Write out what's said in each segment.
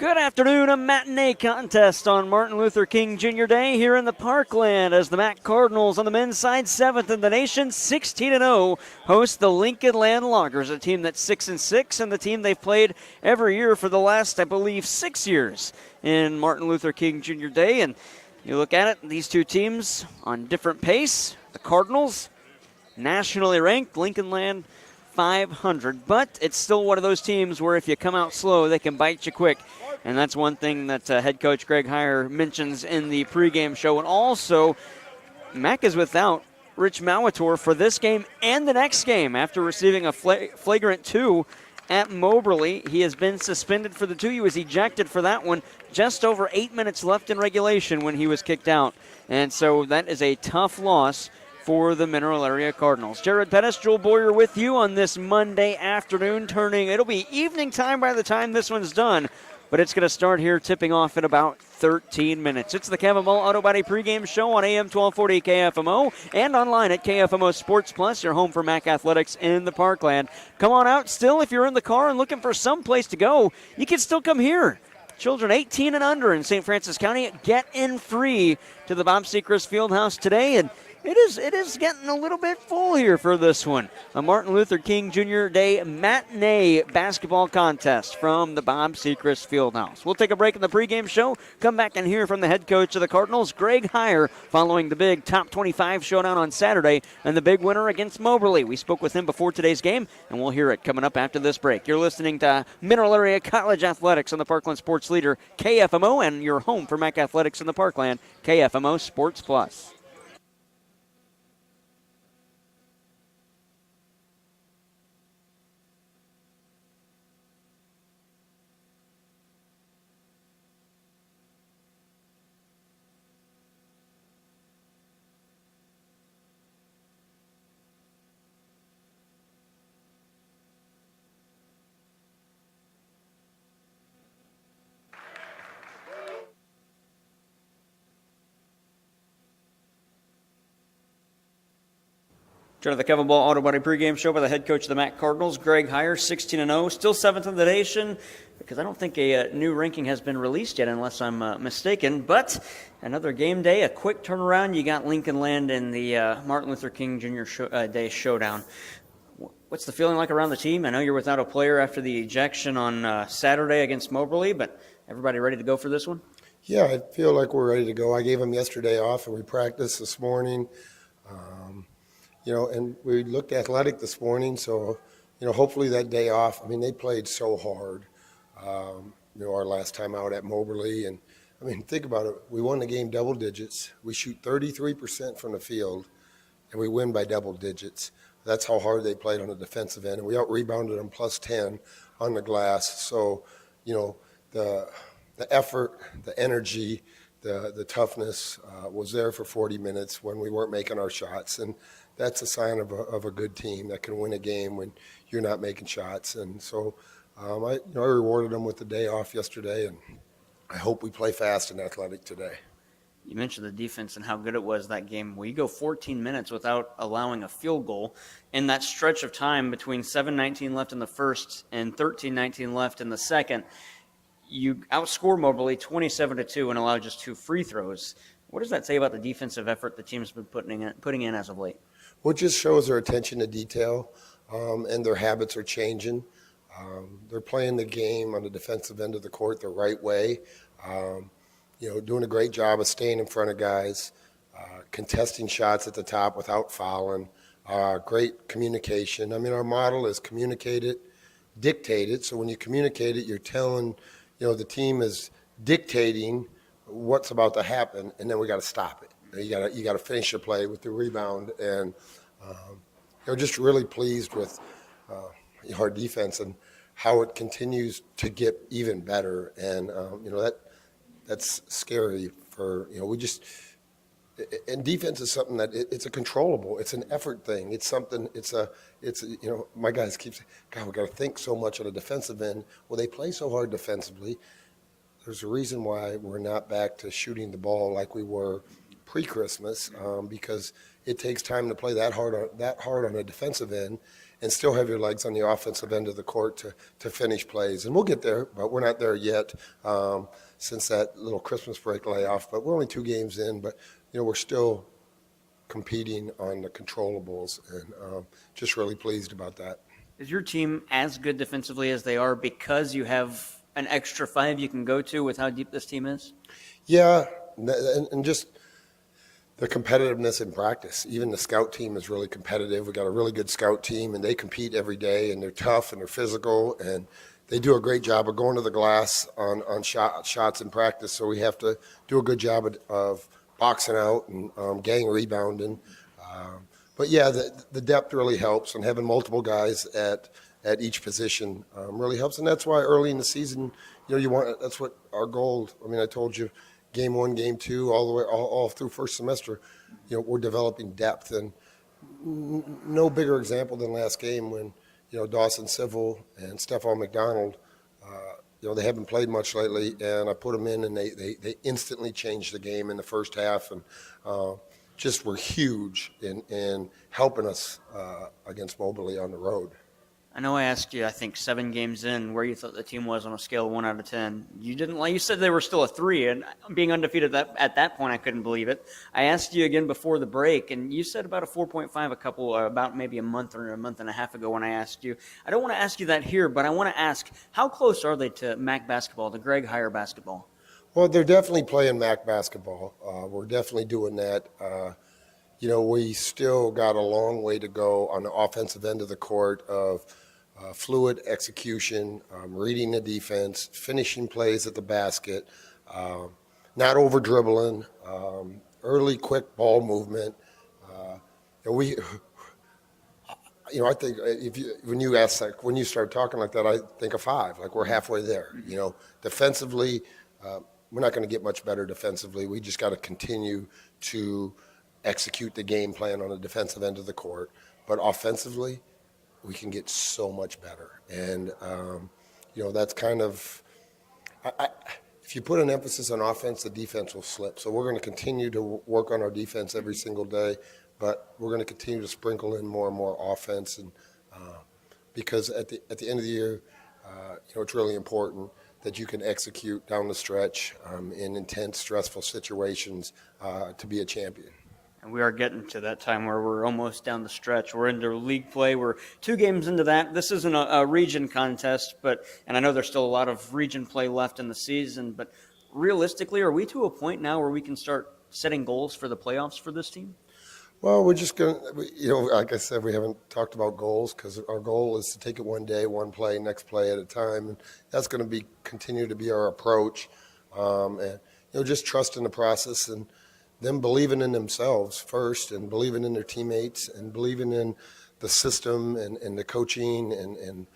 Good afternoon, a matinee contest on Martin Luther King Jr. Day here in the Parkland as the Mac Cardinals on the men's side, 7th in the nation, 16-0, host the Lincoln Land Loggers, a team that's 6-6 and the team they've played every year for the last, I believe, 6 years in Martin Luther King Jr. Day. And you look at it, these two teams on different pace. The Cardinals, nationally ranked, Lincoln Land 500, but it's still one of those teams where if you come out slow, they can bite you quick. And that's one thing that head coach Greg Heyer mentions in the pregame show. And also, Mac is without Rich Molitor for this game and the next game after receiving a flagrant 2 at Moberly. He has been suspended for the 2. He was ejected for that one just over 8 minutes left in regulation when he was kicked out. And so that is a tough loss for the Mineral Area Cardinals. Jared Pettis, Joel Boyer with you on this Monday afternoon. It'll be evening time by the time this one's done, but it's going to start here tipping off in about 13 minutes. It's the Kevin Ball Auto Body pregame show on AM 1240 KFMO and online at KFMO Sports Plus, your home for Mac Athletics in the Parkland. Come on out still. If you're in the car and looking for some place to go, you can still come here. Children 18 and under in St. Francis County get in free to the Bob Sechrist Fieldhouse today, and it is getting a little bit full here for this one. A Martin Luther King Jr. Day matinee basketball contest from the Bob Sechrist Fieldhouse. We'll take a break in the pregame show, come back and hear from the head coach of the Cardinals, Greg Heyer, following the big top 25 showdown on Saturday and the big winner against Moberly. We spoke with him before today's game, and we'll hear it coming up after this break. You're listening to Mineral Area College Athletics on the Parkland Sports Leader, KFMO, and your home for Mac Athletics in the Parkland, KFMO Sports Plus. Joining the Kevin Ball Auto Body pregame show by the head coach of the Mac Cardinals, Greg Heyer, 16-0, still 7th in the nation, because I don't think a new ranking has been released yet, unless I'm mistaken. But another game day, a quick turnaround. You got Lincoln Land in the Martin Luther King Jr. Day showdown. What's the feeling like around the team? I know you're without a player after the ejection on Saturday against Moberly, but everybody ready to go for this one? Yeah, I feel like we're ready to go. I gave them yesterday off, and we practiced this morning. And we looked athletic this morning, so, hopefully that day off. I mean, they played so hard, our last time out at Moberly. And, think about it. We won the game double digits. We shoot 33% from the field, and we win by double digits. That's how hard they played on the defensive end. And we out-rebounded them plus 10 on the glass. So, the effort, the energy, the toughness was there for 40 minutes when we weren't making our shots. And that's a sign of a good team that can win a game when you're not making shots. And so I rewarded them with the day off yesterday, and I hope we play fast and athletic today. You mentioned the defense and how good it was that game. Well, you go 14 minutes without allowing a field goal. In that stretch of time between 7:19 left in the first and 13:19 left in the second, you outscore Moberly 27-2 and allow just 2 free throws. What does that say about the defensive effort the team's been putting in as of late? Well, it just shows their attention to detail, and their habits are changing. They're playing the game on the defensive end of the court the right way, doing a great job of staying in front of guys, contesting shots at the top without fouling, great communication. Our model is communicate it, dictate it. So when you communicate it, you're telling, the team is dictating what's about to happen, and then we got to stop it. You got to finish your play with the rebound, and just really pleased with our defense and how it continues to get even better. And that's scary for and defense is something that it's a controllable. It's an effort thing. It's something. My guys keep saying, God, we got to think so much on the defensive end. Well, they play so hard defensively. There's a reason why we're not back to shooting the ball like we were pre-Christmas, because it takes time to play that hard on a defensive end, and still have your legs on the offensive end of the court to finish plays. And we'll get there, but we're not there yet since that little Christmas break layoff. But we're only 2 games in, but we're still competing on the controllables, and just really pleased about that. Is your team as good defensively as they are because you have an extra 5 you can go to with how deep this team is? Yeah, and just the competitiveness in practice. Even the scout team is really competitive. We got a really good scout team, and they compete every day, and they're tough and they're physical, and they do a great job of going to the glass on shots in practice. So we have to do a good job of boxing out and gang rebounding. But yeah, the depth really helps, and having multiple guys at each position really helps. And that's why early in the season, that's what our goal. I mean, I told you, game 1, game 2, all the way all through first semester, we're developing depth. And no bigger example than last game when Dawson Civil and Stephon McDonald. They haven't played much lately, and I put them in, and they instantly changed the game in the first half, and just were huge in helping us against Moberly on the road. I know I asked you, I think 7 games in, where you thought the team was on a scale of 1 out of 10. You didn't. You said they were still a 3, and being undefeated at that point, I couldn't believe it. I asked you again before the break, and you said about a 4.5 about maybe a month or a month and a half ago when I asked you. I don't want to ask you that here, but I want to ask, how close are they to MAC basketball, to Greg Hire basketball? Well, they're definitely playing MAC basketball. We're definitely doing that. We still got a long way to go on the offensive end of the court of fluid execution, reading the defense, finishing plays at the basket, not over dribbling, early quick ball movement. I think when you start talking like that, I think of 5. Like we're halfway there. Defensively, we're not going to get much better defensively. We just got to continue to execute the game plan on the defensive end of the court. But offensively, we can get so much better. And, that's kind of if you put an emphasis on offense, the defense will slip. So we're going to continue to work on our defense every single day, but we're going to continue to sprinkle in more and more offense. And because at the end of the year, it's really important that you can execute down the stretch in intense, stressful situations to be a champion. And we are getting to that time where we're almost down the stretch. We're into league play. We're 2 games into that. This isn't a region contest, and I know there's still a lot of region play left in the season, but realistically, are we to a point now where we can start setting goals for the playoffs for this team? Well, we're just going to, like I said, we haven't talked about goals because our goal is to take it one day, one play, next play at a time. And that's going to continue to be our approach. And just trusting the process and them believing in themselves first and believing in their teammates and believing in the system and the coaching. And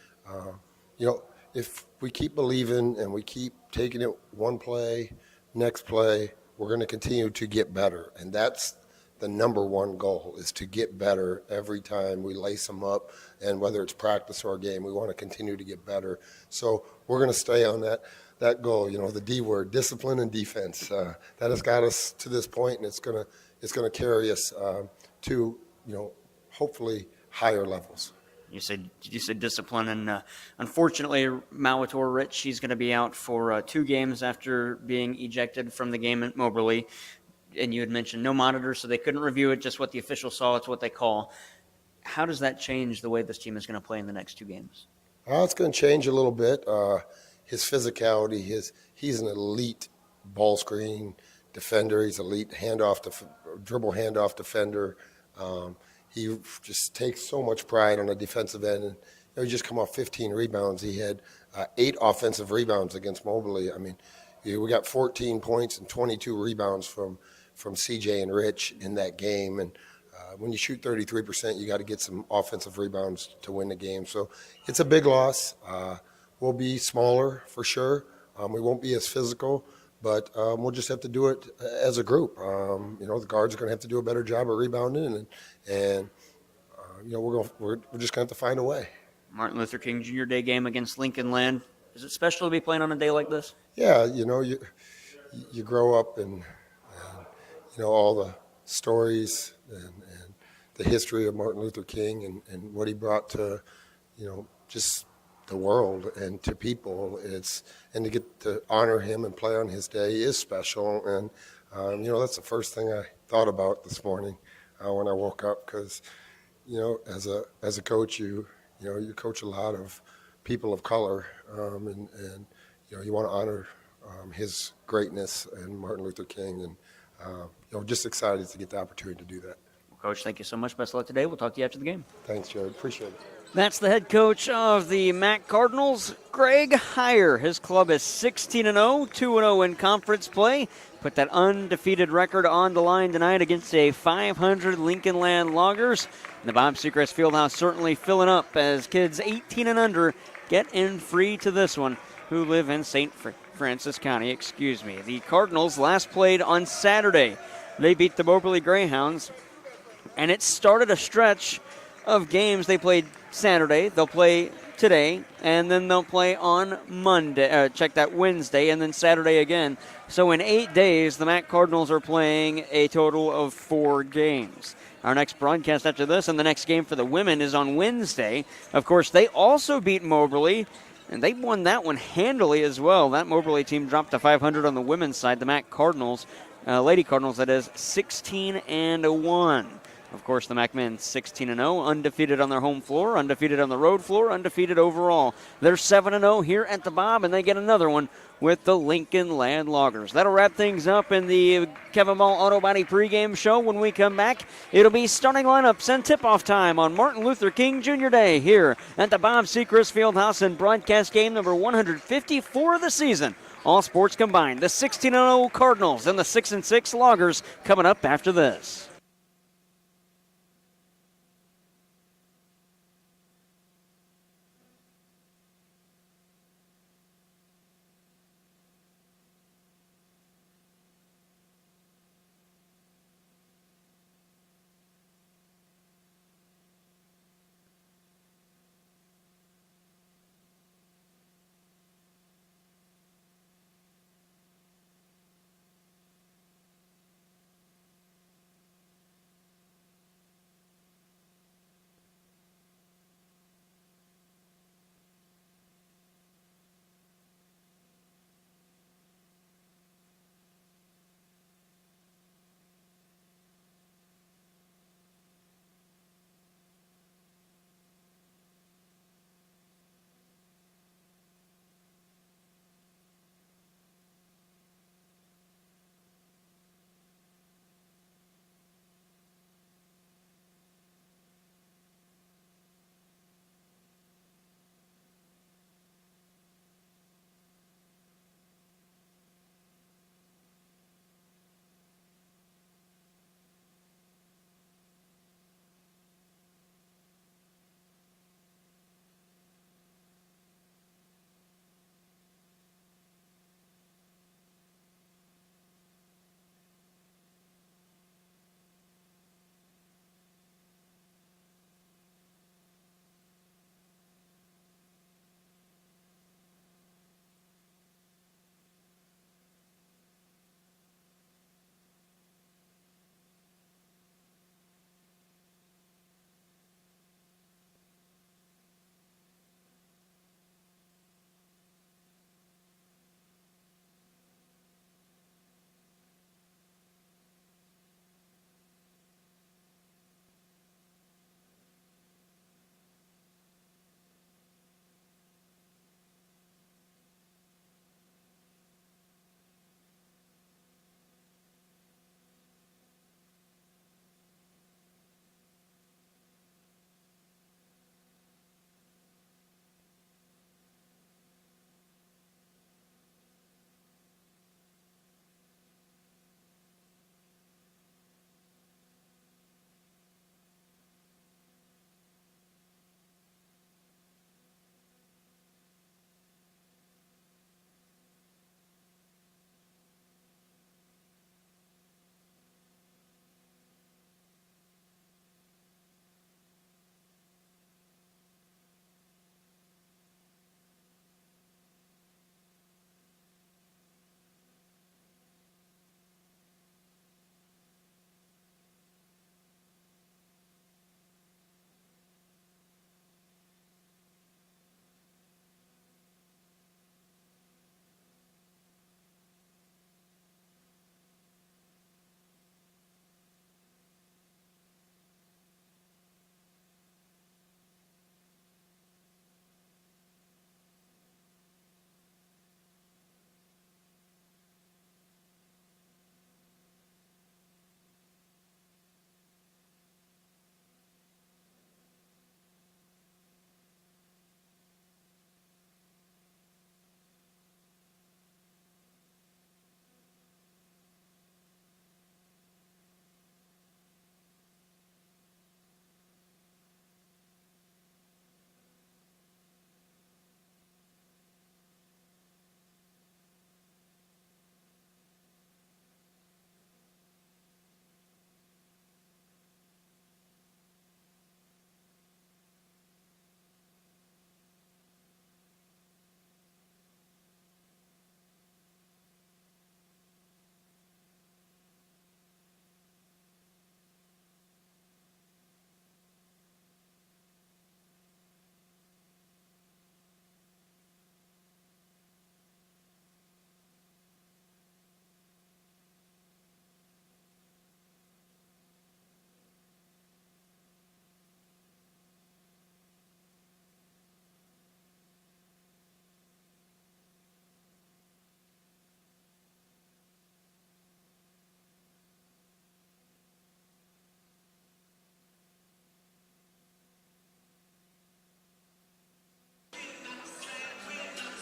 if we keep believing and we keep taking it one play, next play, we're going to continue to get better. And that's the number one goal, is to get better every time we lace them up. And whether it's practice or a game, we want to continue to get better. So we're going to stay on that goal, the D word, discipline and defense. That has got us to this point, and it's going to carry us to, hopefully higher levels. You said discipline, and unfortunately, Mawator Rich, he's going to be out for 2 games after being ejected from the game at Moberly. And you had mentioned no monitor, so they couldn't review it, just what the officials saw. It's what they call. How does that change the way this team is going to play in the next 2 games? It's going to change a little bit. His physicality, he's an elite ball screen defender. He's elite dribble handoff defender. He just takes so much pride on the defensive end. And he just come off 15 rebounds. He had 8 offensive rebounds against Moberly. I mean, we got 14 points and 22 rebounds from CJ and Rich in that game. And when you shoot 33%, you got to get some offensive rebounds to win the game. So it's a big loss. We'll be smaller for sure. We won't be as physical, but we'll just have to do it as a group. The guards are going to have to do a better job of rebounding, and we're just going to have to find a way. Martin Luther King Jr. Day game against Lincoln Land. Is it special to be playing on a day like this? Yeah, you grow up and all the stories and the history of Martin Luther King and what he brought to, just the world and to people. And to get to honor him and play on his day is special. And that's the first thing I thought about this morning when I woke up, because as a coach, you coach a lot of people of color, and you want to honor his greatness and Martin Luther King, and just excited to get the opportunity to do that. Coach, thank you so much. Best of luck today. We'll talk to you after the game. Thanks, Jared. Appreciate it. That's the head coach of the Mac Cardinals, Greg Heyer. His club is 16-0, 2-0 in conference play. Put that undefeated record on the line tonight against a 500 Lincoln Land Loggers. And the Bob Sechrest Fieldhouse certainly filling up as kids 18 and under get in free to this one who live in St. Francis County. The Cardinals last played on Saturday. They beat the Moberly Greyhounds, and it started a stretch of games. They played Saturday, they'll play today, and then they'll play on Monday, Wednesday, and then Saturday again. So in 8 days, the Mac Cardinals are playing a total of 4 games. Our next broadcast after this, and the next game for the women is on Wednesday. Of course, they also beat Moberly, and they won that one handily as well. That Moberly team dropped to 500 on the women's side. The Mac Cardinals, Lady Cardinals, that is, 16-1. Of course, the Mac men 16-0, undefeated on their home floor, undefeated on the road floor, undefeated overall. They're 7-0 here at the Bob, and they get another one with the Lincoln Land Loggers. That'll wrap things up in the Kevin Ball Auto Body pregame show. When we come back, it'll be starting lineups and tip-off time on Martin Luther King Jr. Day here at the Bob Sechrest Fieldhouse in broadcast game number 154 of the season. All sports combined. The 16-0 Cardinals and the 6-6 Loggers coming up after this.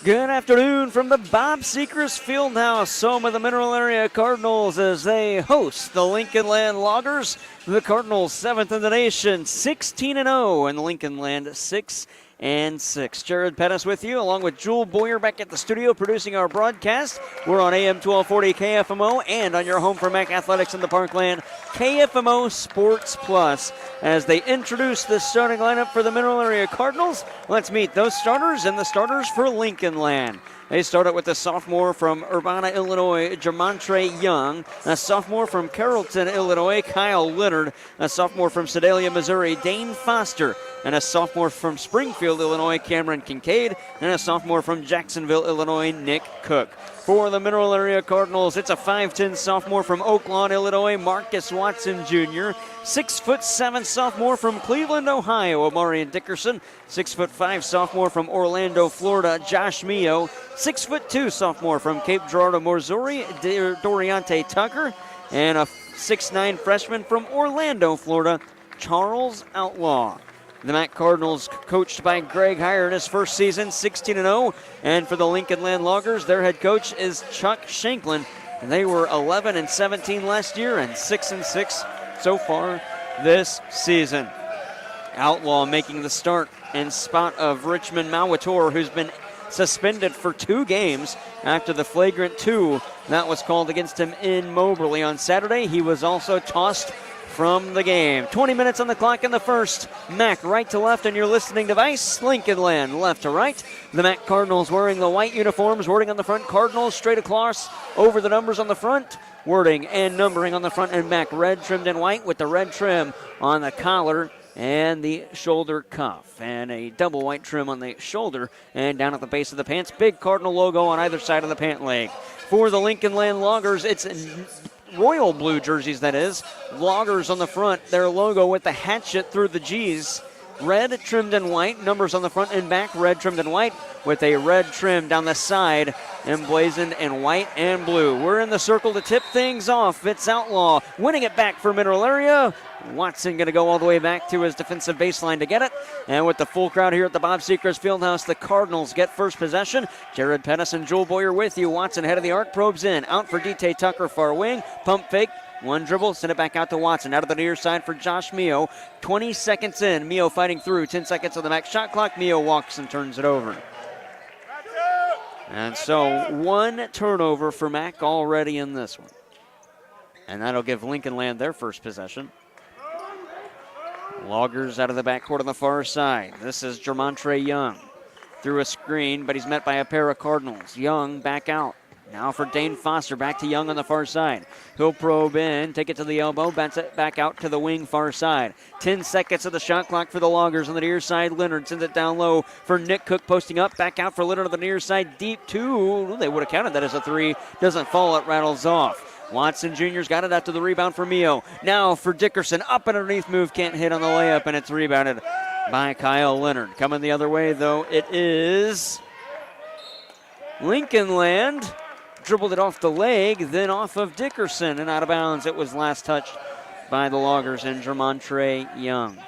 Good afternoon from the Bob Sechrist Fieldhouse, home of the Mineral Area Cardinals as they host the Lincoln Land Loggers. The Cardinals 7th in the nation, 16-0, and the Lincoln Land 6-6. Jared Pettis with you, along with Jewel Boyer back at the studio producing our broadcast. We're on AM 1240 KFMO and on your home for MAC Athletics in the Parkland, KFMO Sports Plus. As they introduce the starting lineup for the Mineral Area Cardinals, let's meet those starters and the starters for Lincoln Land. They start out with a sophomore from Urbana, Illinois, Jermontre Young. A sophomore from Carrollton, Illinois, Kyle Leonard. A sophomore from Sedalia, Missouri, Dane Foster. And a sophomore from Springfield, Illinois, Cameron Kincaid. And a sophomore from Jacksonville, Illinois, Nick Cook. For the Mineral Area Cardinals, it's a 5'10 sophomore from Oak Lawn, Illinois, Marcus Watson Jr. 6'7" sophomore from Cleveland, Ohio, Amarian Dickerson. 6'5" sophomore from Orlando, Florida, Josh Mio. 6'2" sophomore from Cape Girardeau, Missouri, Doriante Tucker. And a 6'9" freshman from Orlando, Florida, Charles Outlaw. The MAC Cardinals, coached by Greg Heyer in his first season, 16-0. And for the Lincoln Land Loggers, their head coach is Chuck Shanklin. They were 11-17 last year and 6-6 so far this season. Outlaw making the start in spot of Richmond Mauator, who's been suspended for 2 games after the flagrant 2 that was called against him in Moberly on Saturday. He was also tossed from the game. 20 minutes on the clock in the first. MAC right to left on your listening device. Lincoln Land left to right. The MAC Cardinals wearing the white uniforms. Wording on the front, Cardinals straight across over the numbers on the front. Wording and numbering on the front, and MAC red trimmed in white with the red trim on the collar and the shoulder cuff, and a double white trim on the shoulder and down at the base of the pants. Big Cardinal logo on either side of the pant leg. For the Lincoln Land Loggers, it's royal blue jerseys, that is. Loggers on the front, their logo with the hatchet through the G's. Red trimmed in white, numbers on the front and back, red trimmed in white with a red trim down the side, emblazoned in white and blue. We're in the circle to tip things off. It's Outlaw winning it back for Mineral Area. Watson going to go all the way back to his defensive baseline to get it. And with the full crowd here at the Bob Sechrist Fieldhouse, the Cardinals get first possession. Jared Pettis and Joel Boyer with you. Watson head of the arc, probes in. Out for DT Tucker, far wing. Pump fake. One dribble, send it back out to Watson. Out of the near side for Josh Mio. 20 seconds in. Mio fighting through. 10 seconds on the max shot clock. Mio walks and turns it over. And so 1 turnover for MAC already in this one. And that'll give Lincoln Land their first possession. Loggers out of the backcourt on the far side. This is Jermontre Young. Through a screen, but he's met by a pair of Cardinals. Young back out. Now for Dane Foster, back to Young on the far side. He'll probe in, take it to the elbow, bounce it back out to the wing far side. 10 seconds of the shot clock for the Loggers on the near side. Leonard sends it down low for Nick Cook, posting up, back out for Leonard on the near side. Deep 2, they would have counted that as a 3. Doesn't fall, it rattles off. Watson Jr.'s got it after the rebound for Mio. Now for Dickerson, up and underneath move, can't hit on the layup, and it's rebounded by Kyle Leonard. Coming the other way, though, it is Lincoln Land. Dribbled it off the leg, then off of Dickerson, and out of bounds. It was last touched by the Loggers and Jermontre Young.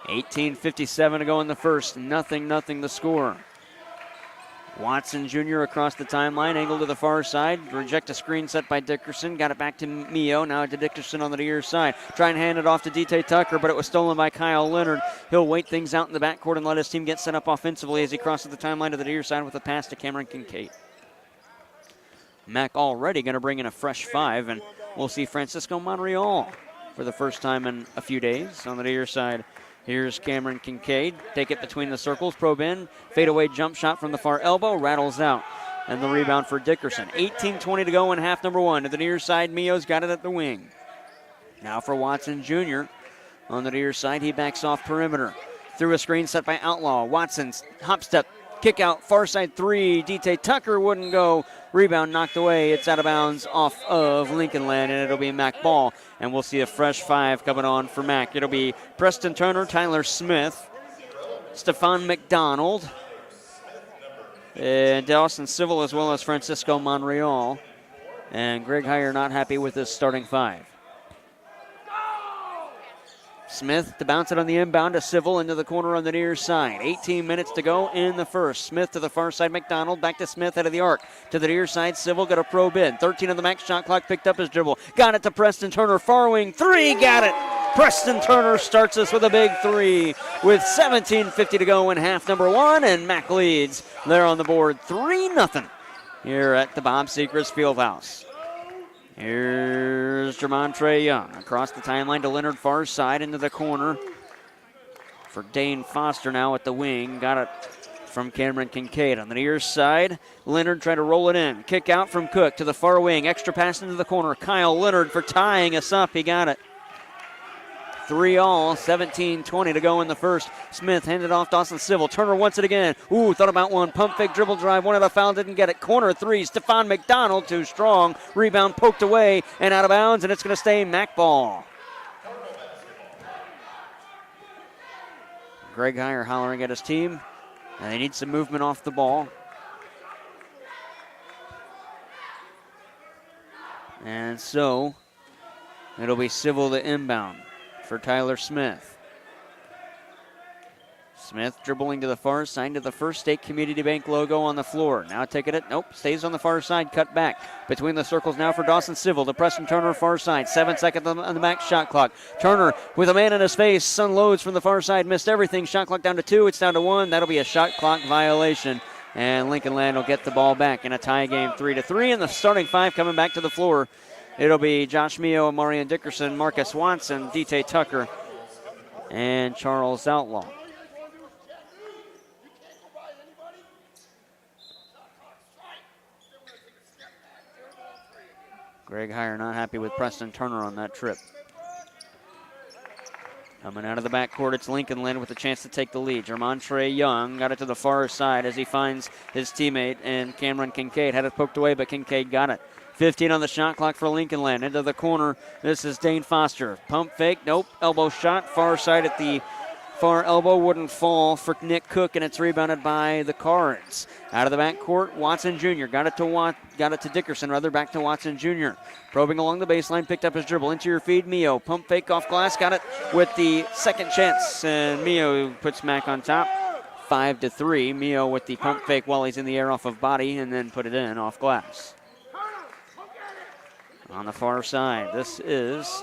18:57 to go in the first. 0-0 the score. Watson Jr. across the timeline, angled to the far side. Reject a screen set by Dickerson. Got it back to Mio. Now to Dickerson on the near side. Try and hand it off to DT Tucker, but it was stolen by Kyle Leonard. He'll wait things out in the backcourt and let his team get set up offensively as he crosses the timeline to the near side with a pass to Cameron Kincaid. MAC already going to bring in a fresh 5, and we'll see Francisco Monreal for the first time in a few days on the near side. Here's Cameron Kincaid. Take it between the circles, probe in. Fadeaway jump shot from the far elbow, rattles out. And the rebound for Dickerson. 18:20 to go in half number 1. To the near side, Mio's got it at the wing. Now for Watson Jr. On the near side, he backs off perimeter. Through a screen set by Outlaw. Watson's hop step, kick out, far side 3. DT Tucker wouldn't go. Rebound knocked away. It's out of bounds off of Lincoln Land, and it'll be MAC ball. And we'll see a fresh 5 coming on for MAC. It'll be Preston Turner, Tyler Smith, Stephon McDonald, and Dawson Civil, as well as Francisco Monreal. And Greg Heyer not happy with his starting 5. Smith to bounce it on the inbound to Civil into the corner on the near side. 18 minutes to go in the first. Smith to the far side, McDonald back to Smith out of the arc. To the near side, Civil got a probe in. 13 on the max shot clock, picked up his dribble. Got it to Preston Turner, far wing, three, got it. Preston Turner starts us with a big three with 17:50 to go in half number one, and Mac leads. They're on the board 3-0 here at the Bob Sechrist Fieldhouse. Here's Jermontre Young across the timeline to Leonard, far side into the corner for Dane Foster now at the wing. Got it from Cameron Kincaid on the near side. Leonard tried to roll it in. Kick out from Cook to the far wing. Extra pass into the corner. Kyle Leonard for tying us up. He got it. 3-all, 17:20 to go in the first. Smith handed off Dawson Civil. Turner wants it again. Ooh, thought about one. Pump fake, dribble drive. One of the foul, didn't get it. Corner three, Stephon McDonald, too strong. Rebound poked away and out of bounds, and it's going to stay Mac ball. Greg Heyer hollering at his team, and they need some movement off the ball. And so it'll be Civil to inbound for Tyler Smith. Smith dribbling to the far side to the First State Community Bank logo on the floor. Now taking it, nope, stays on the far side, cut back. Between the circles now for Dawson Civil to Preston Turner, far side. 7 seconds on the max shot clock. Turner with a man in his face, unloads from the far side, missed everything. Shot clock down to 2, it's down to 1. That'll be a shot clock violation. And Lincoln Land will get the ball back in a tie game 3-3. And the starting five coming back to the floor. It'll be Josh Mio, Marion Dickerson, Marcus Watson, D.T. Tucker, and Charles Outlaw. Greg Heyer not happy with Preston Turner on that trip. Coming out of the backcourt, it's Lincoln Land with a chance to take the lead. Jermontre Young got it to the far side as he finds his teammate, and Cameron Kincaid had it poked away, but Kincaid got it. 15 on the shot clock for Lincoln Land. Into the corner, this is Dane Foster. Pump fake, nope, elbow shot, far side at the far elbow, wouldn't fall for Nick Cook, and it's rebounded by the Cards. Out of the backcourt, Watson Jr. got it to Dickerson, back to Watson Jr. Probing along the baseline, picked up his dribble, into your feed, Mio. Pump fake off glass, got it with the second chance, and Mio puts Mac on top. 5-3, Mio with the pump fake while he's in the air off of body, and then put it in off glass. On the far side, this is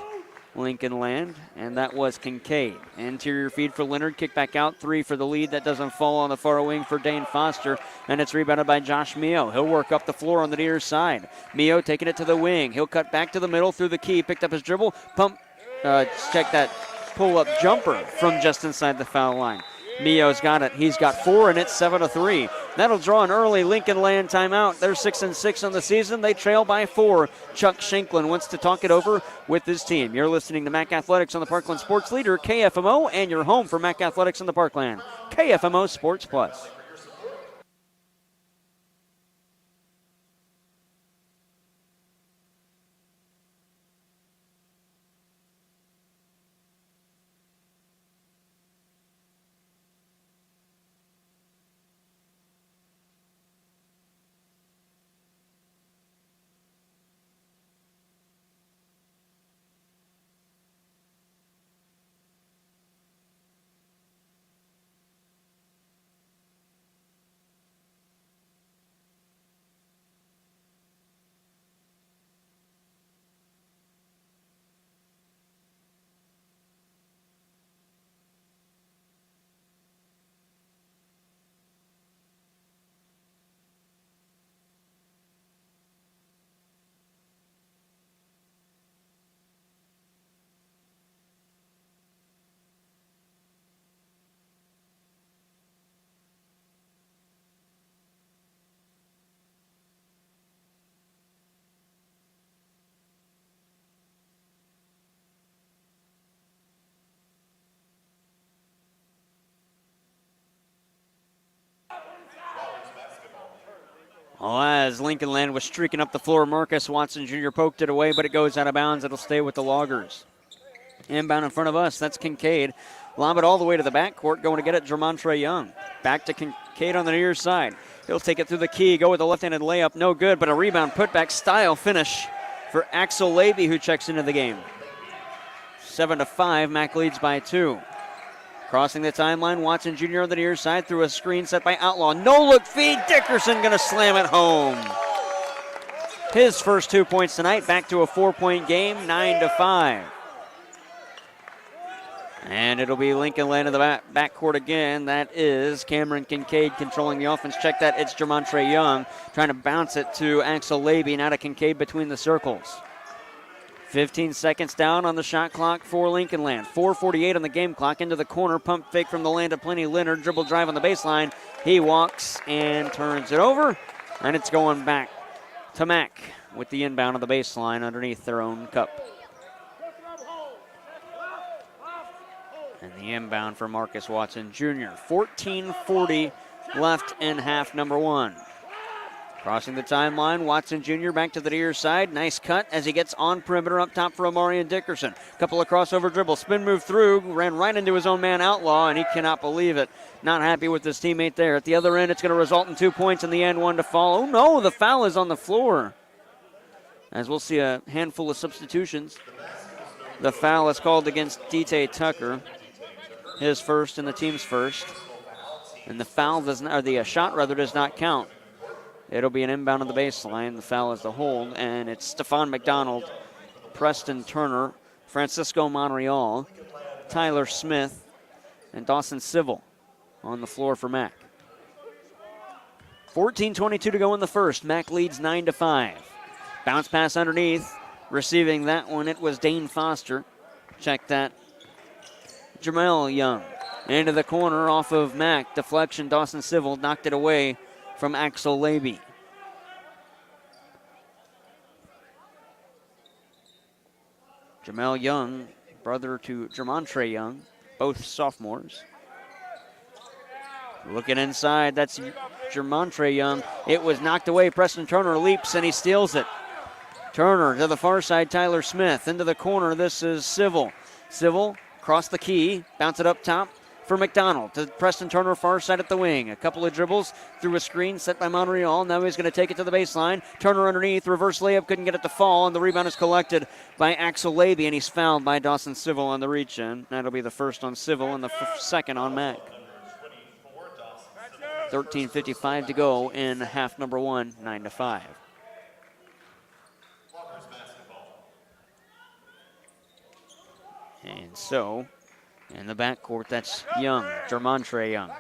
Lincoln Land, and that was Kincaid. Interior feed for Leonard, kick back out, 3 for the lead. That doesn't fall on the far wing for Dane Foster, and it's rebounded by Josh Mio. He'll work up the floor on the near side. Mio taking it to the wing. He'll cut back to the middle through the key, picked up his dribble, check that pull-up jumper from just inside the foul line. Mio's got it. He's got 4, and it's 7-3. That'll draw an early Lincoln Land timeout. They're 6-6 on the season. They trail by 4. Chuck Shanklin wants to talk it over with his team. You're listening to MAC Athletics on the Parkland Sports Leader, KFMO, and your home for MAC Athletics in the Parkland, KFMO Sports Plus. Well, as Lincoln Land was streaking up the floor, Marcus Watson Jr. poked it away, but it goes out of bounds. It'll stay with the Loggers. Inbound in front of us, that's Kincaid. Lob it all the way to the backcourt, going to get it, Jermontre Young. Back to Kincaid on the near side. He'll take it through the key, go with the left-handed layup, no good, but a rebound putback style finish for Axel Levy, who checks into the game. 7-5, Mac leads by 2. Crossing the timeline, Watson Jr. on the near side through a screen set by Outlaw. No-look feed, Dickerson going to slam it home. His first 2 points tonight, back to a 4-point game, 9-5. And it'll be Lincoln Land in the backcourt again. That is Cameron Kincaid controlling the offense. Check that, it's Jermontre Young trying to bounce it to Axel Laby. Now to Kincaid between the circles. 15 seconds down on the shot clock for Lincoln Land. 4:48 on the game clock. Into the corner, pump fake from the Land of Plenty. Leonard dribble drive on the baseline. He walks and turns it over, and it's going back to Mac with the inbound on the baseline underneath their own cup. And the inbound for Marcus Watson Jr. 14:40 left in half number 1. Crossing the timeline, Watson Jr. back to the near side. Nice cut as he gets on perimeter up top for Amarian Dickerson. Couple of crossover dribbles, spin move through, ran right into his own man Outlaw, and he cannot believe it. Not happy with his teammate there. At the other end, it's going to result in 2 points in the end, 1 to fall. Oh no, the foul is on the floor. As we'll see a handful of substitutions. The foul is called against D.T. Tucker. His first and the team's first. And the foul does not, or the shot rather, does not count. It'll be an inbound on the baseline. The foul is the hold, and it's Stephon McDonald, Preston Turner, Francisco Monreal, Tyler Smith, and Dawson Civil on the floor for Mac. 14:22 to go in the first. Mac leads 9-5. Bounce pass underneath. Receiving that one, it was Dane Foster. Check that. Jamel Young into the corner off of Mac. Deflection, Dawson Civil knocked it away from Axel Laby. Jamel Young, brother to Jermontre Young, both sophomores. Looking inside, that's Jermontre Young. It was knocked away. Preston Turner leaps and he steals it. Turner to the far side, Tyler Smith. Into the corner, this is Civil. Civil across the key, bounce it up top for McDonald to Preston Turner, far side at the wing. A couple of dribbles through a screen set by Monreal. Now he's going to take it to the baseline. Turner underneath, reverse layup, couldn't get it to fall, and the rebound is collected by Axel Laby, and he's fouled by Dawson Civil on the reach in. That'll be the first on Civil and the second on Mac. 13:55 to go in half number 1, 9-5. And so, in the backcourt, that's Young, Jermontre Young.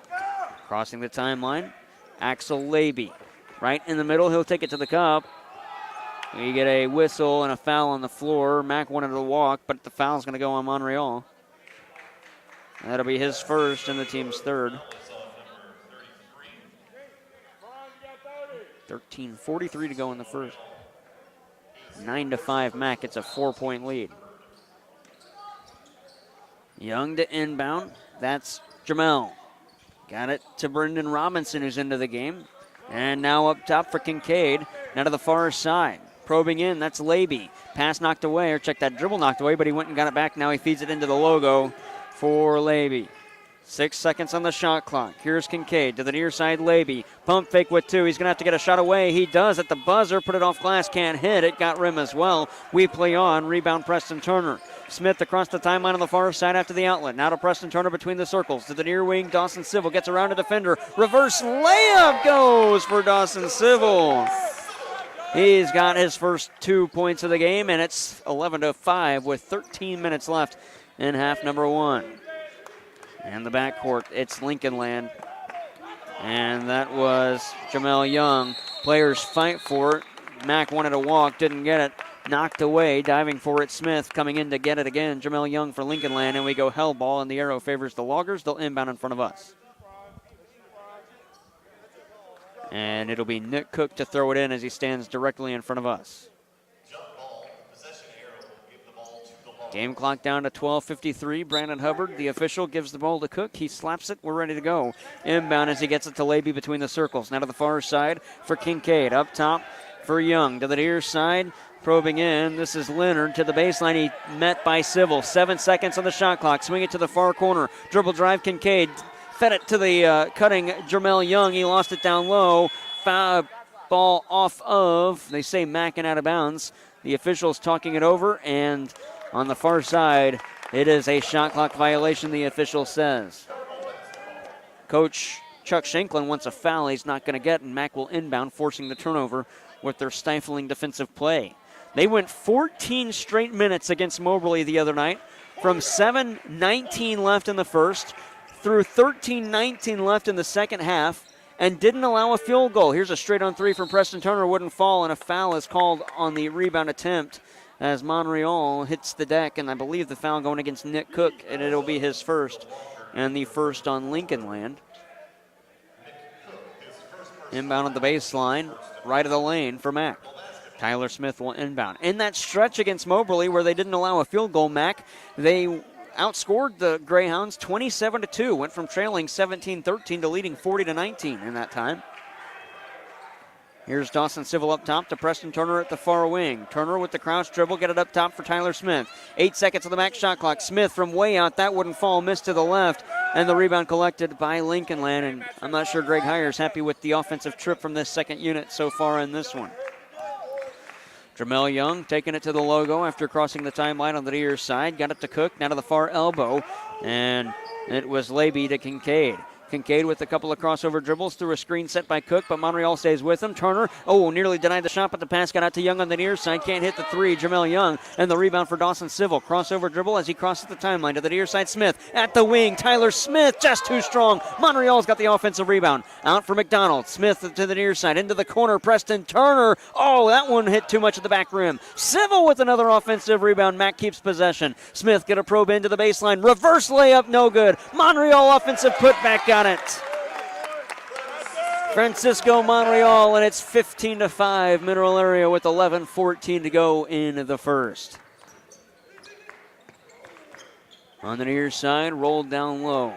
Crossing the timeline, Axel Laby. Right in the middle, he'll take it to the cup. We get a whistle and a foul on the floor. Mac wanted to walk, but the foul's going to go on Monreal. That'll be his first and the team's third. 13:43 to go in the first. 9-5 Mac, it's a 4-point lead. Young to inbound. That's Jamel. Got it to Brendan Robinson, who's into the game. And now up top for Kincaid. Now to the far side. Probing in, that's Laby. Pass knocked away, or check that dribble knocked away, but he went and got it back. Now he feeds it into the logo for Laby. 6 seconds on the shot clock. Here's Kincaid to the near side, Laby. Pump fake with 2. He's going to have to get a shot away. He does at the buzzer. Put it off glass. Can't hit. It got rim as well. We play on. Rebound Preston Turner. Smith across the timeline on the far side after the outlet. Now to Preston Turner between the circles. To the near wing, Dawson Civil gets around a defender. Reverse layup goes for Dawson Civil. He's got his first 2 points of the game, and it's 11-5 with 13 minutes left in half number 1. And the backcourt, it's Lincoln Land. And that was Jamel Young. Players fight for it. Mac wanted to walk, didn't get it. Knocked away, diving for it. Smith coming in to get it again. Jamel Young for Lincoln Land, and we go hell ball, and the arrow favors the Loggers. They'll inbound in front of us. And it'll be Nick Cook to throw it in as he stands directly in front of us. Game clock down to 12:53. Brandon Hubbard, the official, gives the ball to Cook. He slaps it. We're ready to go. Inbound as he gets it to Laby between the circles. Now to the far side for Kincaid. Up top for Young. To the near side. Probing in. This is Leonard to the baseline. He met by Civil. 7 seconds on the shot clock. Swing it to the far corner. Dribble drive Kincaid. Fed it to the cutting Jamel Young. He lost it down low. Foul ball off of, they say, Mac and out of bounds. The officials talking it over, and on the far side, It is a shot clock violation, the official says. Coach Chuck Shanklin wants a foul he's not going to get, and Mac will inbound, forcing the turnover with their stifling defensive play. They went 14 straight minutes against Moberly the other night, from 7:19 left in the first through 13:19 left in the second half, and didn't allow a field goal. Here's a straight-on three from Preston Turner, wouldn't fall, and a foul is called on the rebound attempt as Montreal hits the deck, and I believe the foul going against Nick Cook, and it'll be his first, and the first on Lincoln Land. Inbound on the baseline, right of the lane for Mac. Tyler Smith will inbound. In that stretch against Moberly where they didn't allow a field goal, Mac, they outscored the Greyhounds 27-2, went from trailing 17-13 to leading 40-19 in that time. Here's Dawson Civil up top to Preston Turner at the far wing. Turner with the crouch dribble, get it up top for Tyler Smith. 8 seconds on the Mac shot clock. Smith from way out, that wouldn't fall, missed to the left, and the rebound collected by Lincoln Land, and I'm not sure Greg Heyer's happy with the offensive trip from this second unit so far in this one. Jamel Young taking it to the logo after crossing the timeline on the near side. Got it to Cook, now to the far elbow, and it was Labey to Kincaid. Kincaid with a couple of crossover dribbles through a screen set by Cook, but Montreal stays with him. Turner, nearly denied the shot, but the pass got out to Young on the near side. Can't hit the three. Jamel Young, and the rebound for Dawson Civil. Crossover dribble as he crosses the timeline to the near side. Smith at the wing. Tyler Smith just too strong. Montreal's got the offensive rebound. Out for McDonald. Smith to the near side. Into the corner. Preston Turner. Oh, that one hit too much at the back rim. Civil with another offensive rebound. Mac keeps possession. Smith get a probe into the baseline. Reverse layup, no good. Montreal offensive putback, got it. Francisco Montreal, and it's 15-5 Mineral Area with 11:14 to go in the first. On the near side, rolled down low.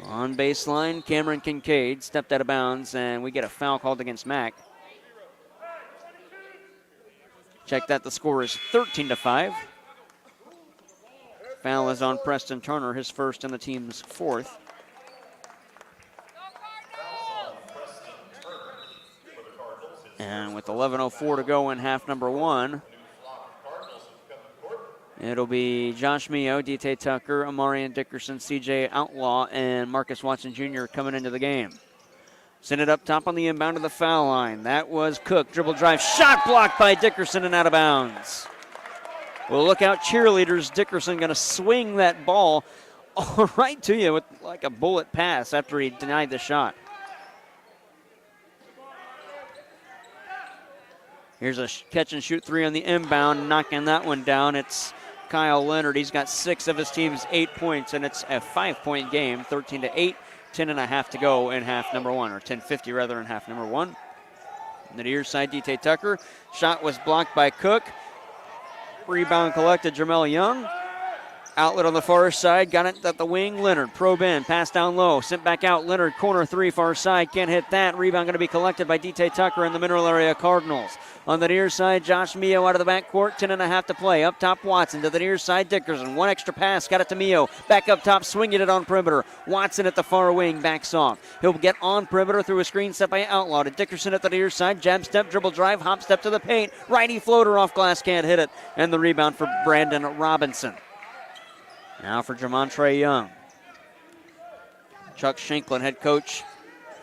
On baseline, Cameron Kincaid stepped out of bounds, and we get a foul called against Mac. Check that, the score is 13-5. Foul is on Preston Turner, his first and the team's fourth. And with 11:04 to go in half number one, it'll be Josh Mio, D.T. Tucker, Amarian Dickerson, C.J. Outlaw, and Marcus Watson Jr. coming into the game. Send it up top on the inbound to the foul line. That was Cook. Dribble drive, shot blocked by Dickerson and out of bounds. Well, look out, cheerleaders. Dickerson going to swing that ball right to you with like a bullet pass after he denied the shot. Here's a catch and shoot three on the inbound, knocking that one down. It's Kyle Leonard. He's got 6 of his team's 8 points, and it's a 5-point game, 13-8, 10.5 to go in half number one, or 10:50 rather in half number one. On the near side, D.T. Tucker. Shot was blocked by Cook. Rebound collected, Jamel Young. Outlet on the far side, got it at the wing. Leonard, probe in, pass down low, sent back out. Leonard, corner three, far side, can't hit that. Rebound going to be collected by D.T. Tucker and the Mineral Area Cardinals. On the near side, Josh Mio out of the backcourt, 10.5 to play. Up top, Watson to the near side, Dickerson. One extra pass, got it to Mio. Back up top, swinging it on perimeter. Watson at the far wing, backs off. He'll get on perimeter through a screen set by Outlaw to Dickerson at the near side. Jab step, dribble drive, hop step to the paint. Righty floater off glass, can't hit it. And the rebound for Brandon Robinson. Now for Jamontre Young. Chuck Shanklin, head coach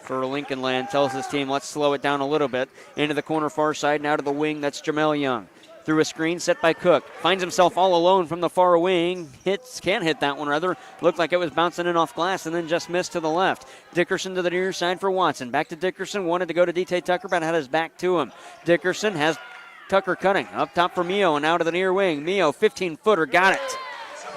for Lincoln Land, tells his team, let's slow it down a little bit. Into the corner far side, now to the wing, that's Jamel Young. Through a screen set by Cook. Finds himself all alone from the far wing. Can't hit that one rather. Looked like it was bouncing in off glass and then just missed to the left. Dickerson to the near side for Watson. Back to Dickerson, wanted to go to D.T. Tucker, but had his back to him. Dickerson has Tucker cutting. Up top for Mio and now to the near wing. Mio, 15-footer, got it.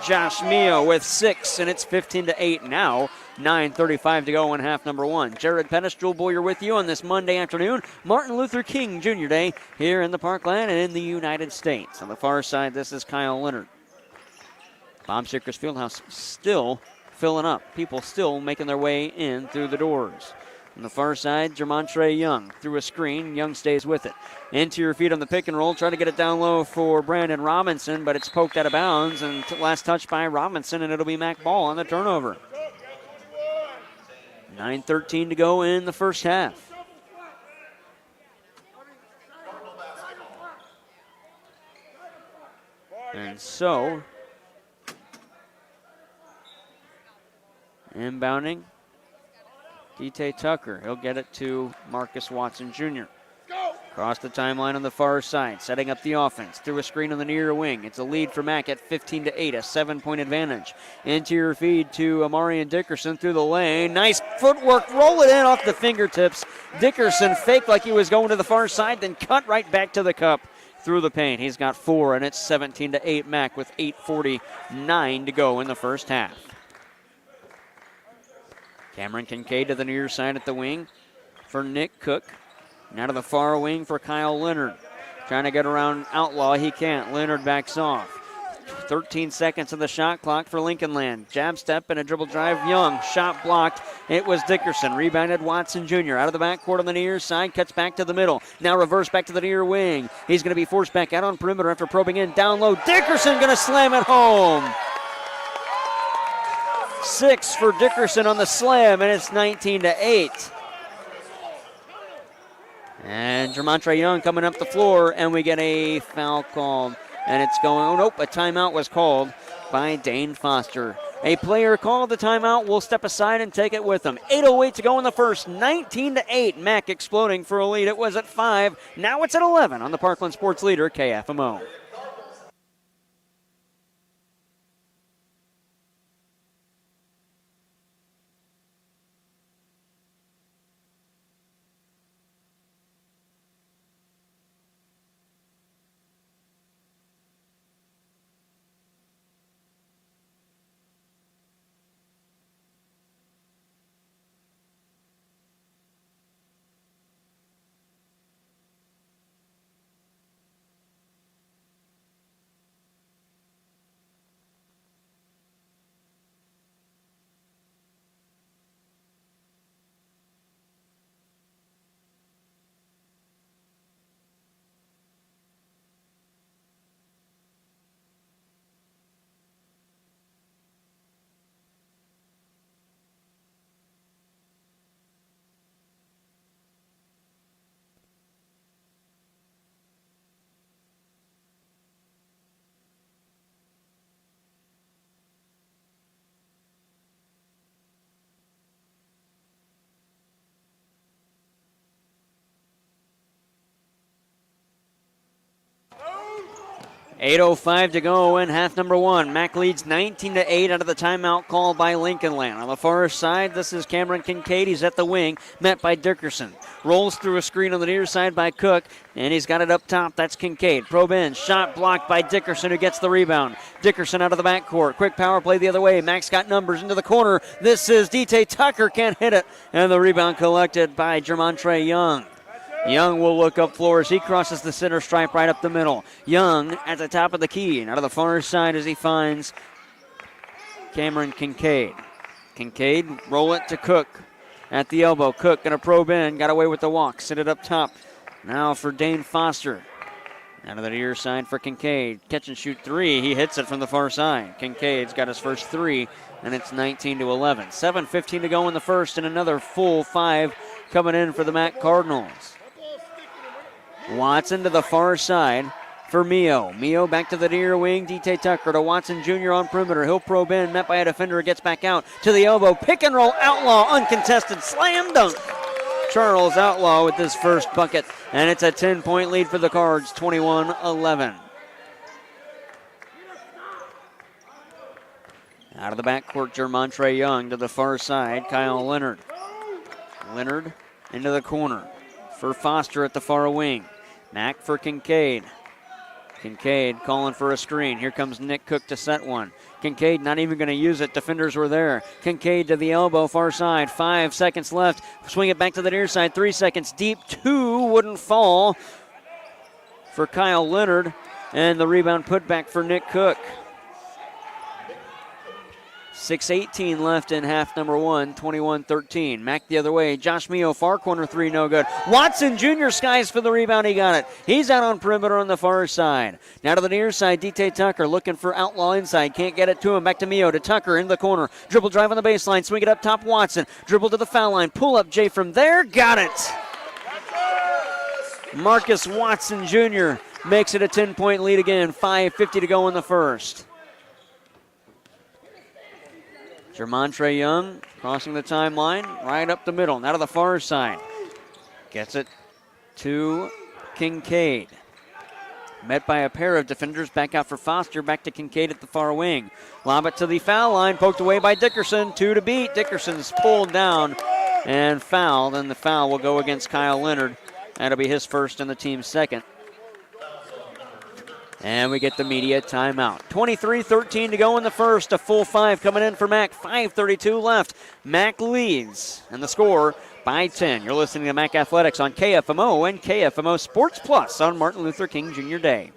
Josh Mio with 6, and it's 15-8 now. 9:35 to go in half number one. Jared Pettis, Jewel Boyer with you on this Monday afternoon. Martin Luther King Jr. Day here in the Parkland and in the United States. On the far side, this is Kyle Leonard. Bob Sickers Fieldhouse still filling up. People still making their way in through the doors. On the far side, Jamontre Young through a screen. Young stays with it. Interior feet on the pick and roll. Trying to get it down low for Brandon Robinson, but it's poked out of bounds. And last touch by Robinson, and it'll be Mac Ball on the turnover. 9:13 to go in the first half. And so, Inbounding. D.T. Tucker. He'll get it to Marcus Watson Jr. Across the timeline on the far side, setting up the offense through a screen on the near wing. It's a lead for Mac at 15-8, a 7-point advantage. Interior feed to Amarian Dickerson through the lane. Nice footwork, roll it in off the fingertips. Dickerson faked like he was going to the far side, then cut right back to the cup through the paint. He's got 4, and it's 17-8 Mac with 8:49 to go in the first half. Cameron Kincaid to the near side at the wing for Nick Cook. Now to the far wing for Kyle Leonard. Trying to get around Outlaw. He can't. Leonard backs off. 13 seconds of the shot clock for Lincoln Land. Jab step and a dribble drive. Young. Shot blocked. It was Dickerson. Rebounded Watson Jr. Out of the backcourt on the near side. Cuts back to the middle. Now reverse back to the near wing. He's going to be forced back out on perimeter after probing in. Down low. Dickerson going to slam it home. 6 for Dickerson on the slam, and it's 19-8. And Jermontre Young coming up the floor, and we get a foul called. And it's going, oh nope, a timeout was called by Dane Foster. A player called the timeout. Will step aside and take it with him. 8:08 to go in the first. 19-8. Mac exploding for a lead. It was at 5. Now it's at 11 on the Parkland Sports Leader, KFMO. .805 to go in half number 1. Mac leads 19-8 out of the timeout called by Lincoln Land. On the far side, this is Cameron Kincaid. He's at the wing, met by Dickerson. Rolls through a screen on the near side by Cook, and he's got it up top. That's Kincaid. Probe in, shot blocked by Dickerson, who gets the rebound. Dickerson out of the backcourt. Quick power play the other way. Mac's got numbers into the corner. This is D.T. Tucker, can't hit it. And the rebound collected by Jermontre Young. Young will look up floor as he crosses the center stripe right up the middle. Young at the top of the key and out of the far side as he finds Cameron Kincaid. Kincaid roll it to Cook at the elbow. Cook going to probe in, got away with the walk, sit it up top. Now for Dane Foster. Out of the near side for Kincaid. Catch and shoot 3. He hits it from the far side. Kincaid's got his first 3, and it's 19-11. 7:15 to go in the first, and another full 5 coming in for the Mac Cardinals. Watson to the far side for Mio. Mio back to the near wing. D.T. Tucker to Watson Jr. on perimeter. He'll probe in, met by a defender, gets back out to the elbow. Pick and roll, Outlaw, uncontested, slam dunk. Charles Outlaw with his first bucket, and it's a 10-point lead for the Cards, 21-11. Out of the backcourt, Jermontre Young to the far side, Kyle Leonard. Leonard into the corner for Foster at the far wing. Mac for Kincaid. Kincaid calling for a screen. Here comes Nick Cook to set one. Kincaid not even going to use it. Defenders were there. Kincaid to the elbow, far side. 5 seconds left. Swing it back to the near side. 3 seconds deep. 2 wouldn't fall for Kyle Leonard. And the rebound put back for Nick Cook. 6:18 left in half number 1, 21-13. Mac the other way. Josh Mio, far corner 3, no good. Watson Jr. skies for the rebound. He got it. He's out on perimeter on the far side. Now to the near side, D.T. Tucker looking for Outlaw inside. Can't get it to him. Back to Mio, to Tucker in the corner. Dribble drive on the baseline. Swing it up top, Watson. Dribble to the foul line. Pull up Jay from there. Got it. Marcus Watson Jr. makes it a 10-point lead again. 5:50 to go in the first. Jermontre Young crossing the timeline, right up the middle, now to the far side. Gets it to Kincaid. Met by a pair of defenders, back out for Foster, back to Kincaid at the far wing. Lob it to the foul line, poked away by Dickerson, 2 to beat. Dickerson's pulled down and fouled, and the foul will go against Kyle Leonard. That'll be his first and the team's second. And we get the media timeout. 23-13 to go in the first. A full 5 coming in for Mac. 5:32 left. Mac leads, and the score by 10. You're listening to Mac Athletics on KFMO and KFMO Sports Plus on Martin Luther King Jr. Day.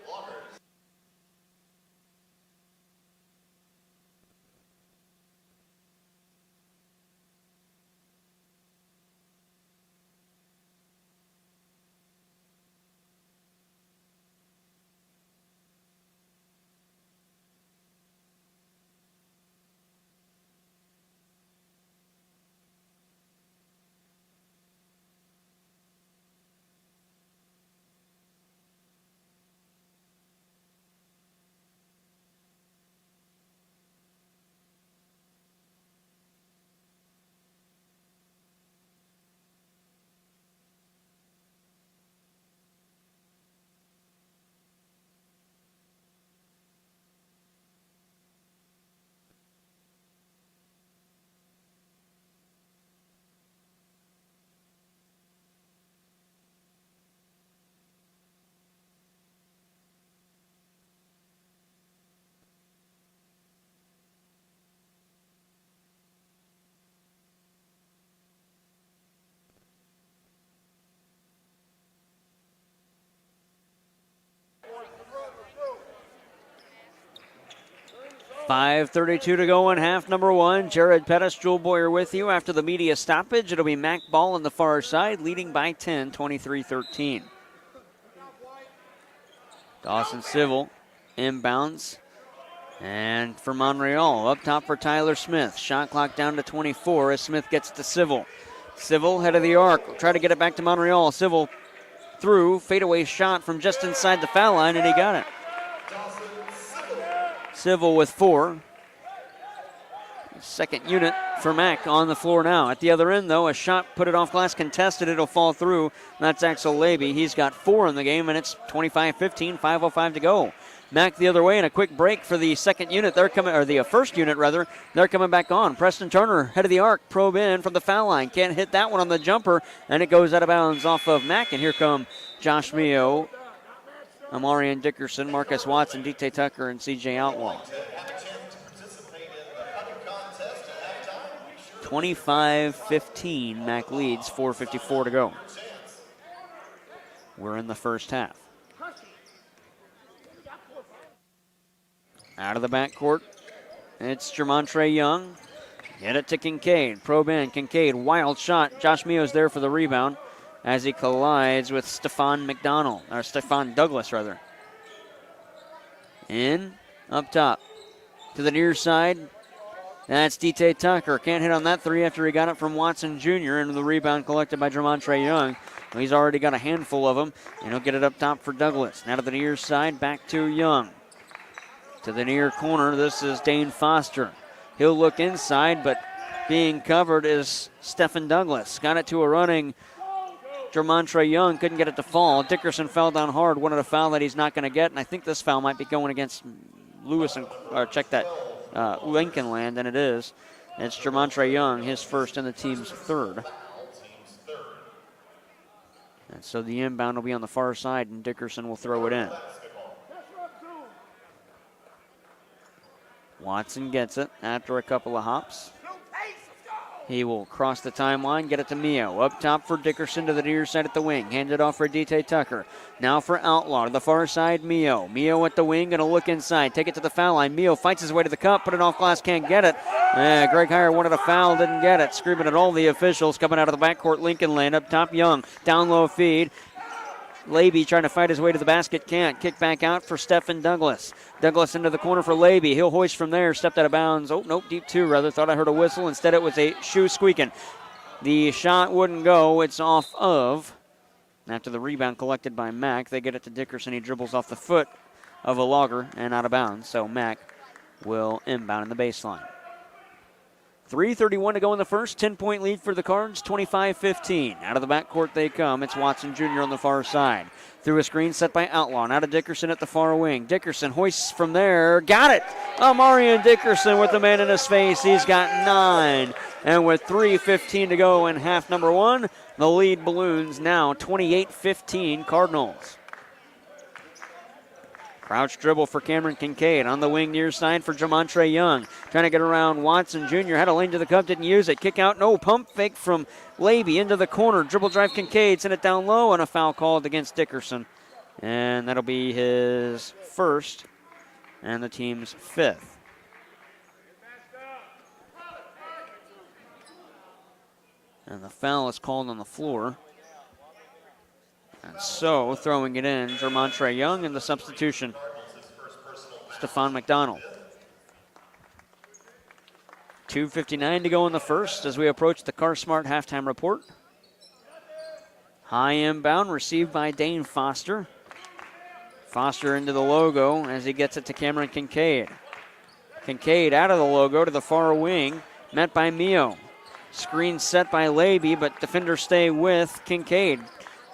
.5:32 to go in half number 1. Jared Pettis, Jewel Boyer with you after the media stoppage. It'll be Mac Ball on the far side, leading by 10, 23-13. Dawson Civil inbounds. And for Monreal, up top for Tyler Smith. Shot clock down to 24 as Smith gets to Civil. Civil, head of the arc, try to get it back to Monreal. Civil through, fadeaway shot from just inside the foul line, and he got it. Civil with 4. Second unit for Mac on the floor now. At the other end, though, a shot put it off glass, contested. It'll fall through. That's Axel Levy. He's got 4 in the game, and it's 25-15, 5:05 to go. Mac the other way, and a quick break for the second unit. They're coming, or the first unit rather. They're coming back on. Preston Turner, head of the arc, probe in from the foul line. Can't hit that one on the jumper, and it goes out of bounds off of Mac. And here come Josh Mio, Amarian Dickerson, Marcus Watson, D.T. Tucker, and C.J. Outlaw. 25-15, Mac leads, 4:54 to go. We're in the first half. Out of the backcourt, it's Jermontre Young. Get it to Kincaid, probe in, Kincaid, wild shot. Josh Mio's there for the rebound as he collides with Stefan Douglas, rather. In, up top, to the near side. That's D.T. Tucker. Can't hit on that 3 after he got it from Watson Jr. and the rebound collected by Jermontre Young. He's already got a handful of them, and he'll get it up top for Douglas. Now to the near side, back to Young. To the near corner, this is Dane Foster. He'll look inside, but being covered is Stephen Douglas. Got it to a running Jermontre Young, couldn't get it to fall. Dickerson fell down hard, wanted a foul that he's not going to get, and I think this foul might be going against Lewis, Lincoln Land, and it is. It's Jermontre Young, his first and the team's third. And so the inbound will be on the far side, and Dickerson will throw it in. Watson gets it after a couple of hops. He will cross the timeline, get it to Mio. Up top for Dickerson to the near side at the wing. Hand it off for D.T. Tucker. Now for Outlaw to the far side, Mio. Mio at the wing, going to look inside. Take it to the foul line. Mio fights his way to the cup, put it off glass, can't get it. Greg Heyer wanted a foul, didn't get it. Screaming at all the officials coming out of the backcourt. Lincoln Land up top, Young. Down low feed. Levy trying to fight his way to the basket, can't. Kick back out for Stephen Douglas. Douglas into the corner for Levy. He'll hoist from there, stepped out of bounds. Oh, nope, deep 2 rather. Thought I heard a whistle. Instead it was a shoe squeaking. The shot wouldn't go. It's off of. After the rebound collected by Mack, they get it to Dickerson. He dribbles off the foot of a logger and out of bounds. So Mack will inbound in the baseline. 3:31 to go in the first. 10-point lead for the Cards, 25-15. Out of the backcourt they come. It's Watson Jr. on the far side. Through a screen set by Outlaw. Now to Dickerson at the far wing. Dickerson hoists from there. Got it! Amarian Dickerson with the man in his face. He's got 9. And with 3:15 to go in half number 1, the lead balloons now 28-15 Cardinals. Crouch dribble for Cameron Kincaid. On the wing near side for Jamontre Young. Trying to get around Watson Jr. Had a lane to the cup, didn't use it. Kick out, no. Pump fake from Laby into the corner. Dribble drive Kincaid. Send it down low, and a foul called against Dickerson. And that'll be his first and the team's 5th. And the foul is called on the floor. And so, throwing it in, Jermontre Young, and the substitution, Stephon McDonald. 2:59 to go in the first as we approach the CarSmart halftime report. High inbound, received by Dane Foster. Foster into the logo as he gets it to Cameron Kincaid. Kincaid out of the logo to the far wing, met by Mio. Screen set by Laby, but defenders stay with Kincaid.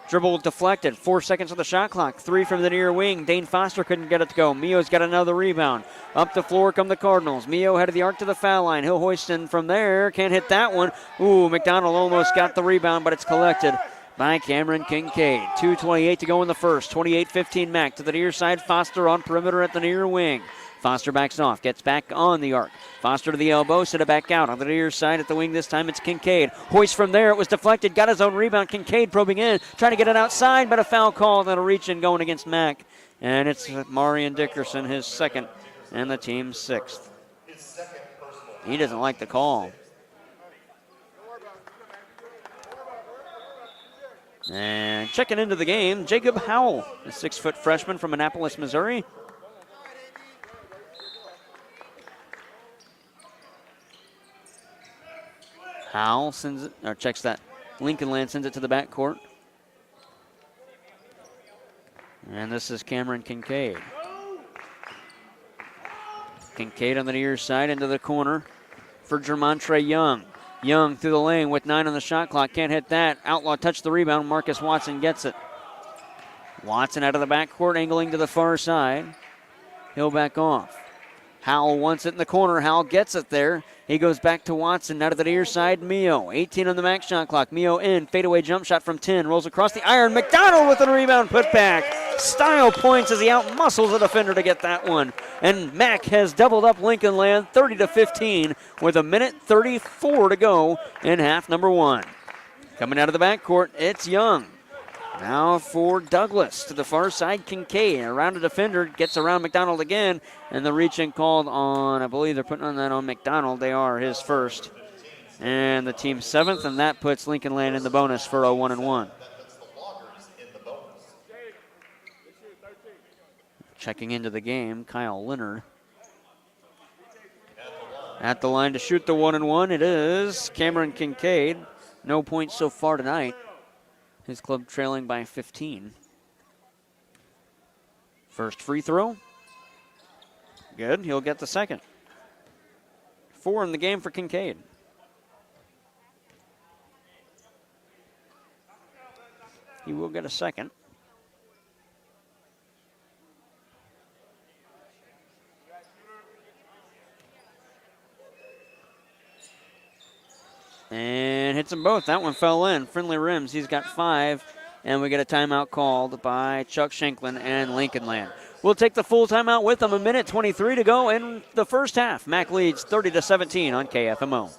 Dribble deflected. 4 seconds on the shot clock. 3 from the near wing. Dane Foster couldn't get it to go. Mio's got another rebound. Up the floor come the Cardinals. Mio head of the arc to the foul line. He'll hoist in from there. Can't hit that one. Ooh, McDonald almost got the rebound, but it's collected by Cameron Kincaid. 2:28 to go in the first. 28-15 Mac to the near side. Foster on perimeter at the near wing. Foster backs off, gets back on the arc. Foster to the elbow, set it back out on the near side at the wing. This time it's Kincaid. Hoist from there, it was deflected, got his own rebound. Kincaid probing in, trying to get it outside, but a foul call, and a reach in going against Mack. And it's Marion Dickerson, his second, and the team's 6th. He doesn't like the call. And checking into the game, Jacob Howell, a 6-foot freshman from Annapolis, Missouri. Howell sends it, or checks that. Lincoln Land sends it to the backcourt. And this is Cameron Kincaid. Kincaid on the near side into the corner for Jermontre Young. Young through the lane with 9 on the shot clock. Can't hit that. Outlaw touched the rebound. Marcus Watson gets it. Watson out of the backcourt, angling to the far side. He'll back off. Howell wants it in the corner. Howell gets it there. He goes back to Watson. Out of the near side, Mio. 18 on the max shot clock. Mio in. Fadeaway jump shot from 10. Rolls across the iron. McDonald with a rebound put back. Style points as he outmuscles the defender to get that one. And Mack has doubled up Lincoln Land 30-15 with 1:34 to go in half number 1. Coming out of the backcourt, it's Young. Now for Douglas to the far side, Kincaid. Around a defender, gets around McDonald again, and the reach-in called on, I believe they're putting on that on McDonald. They are his first. And the team's 7th, and that puts Lincoln Land in the bonus for a 1-1. Checking into the game, Kyle Leonard. At the line to shoot the 1-1, it is Cameron Kincaid. No points so far tonight. His club trailing by 15. First free throw. Good, he'll get the second. 4 in the game for Kincaid. He will get a second. And hits them both. That one fell in. Friendly rims. He's got 5. And we get a timeout called by Chuck Shanklin and Lincoln Land. We'll take the full timeout with them. 1:23 to go in the first half. Mack leads 30-17 on KFMO.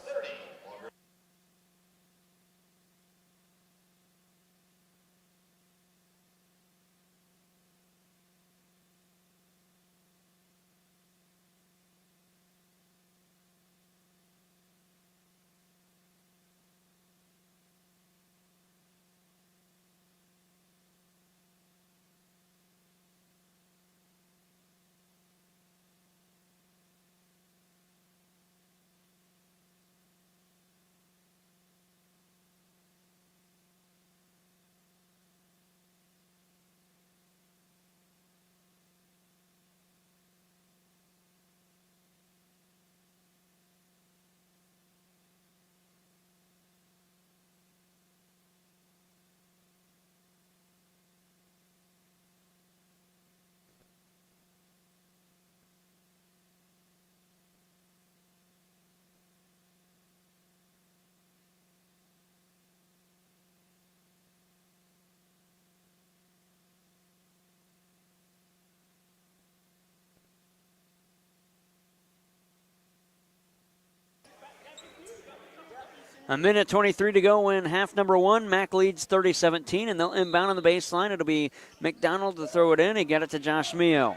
A minute 23 to go in half number one. Mac leads 30-17, and they'll inbound on the baseline. It'll be McDonald to throw it in. He got it to Josh Mio.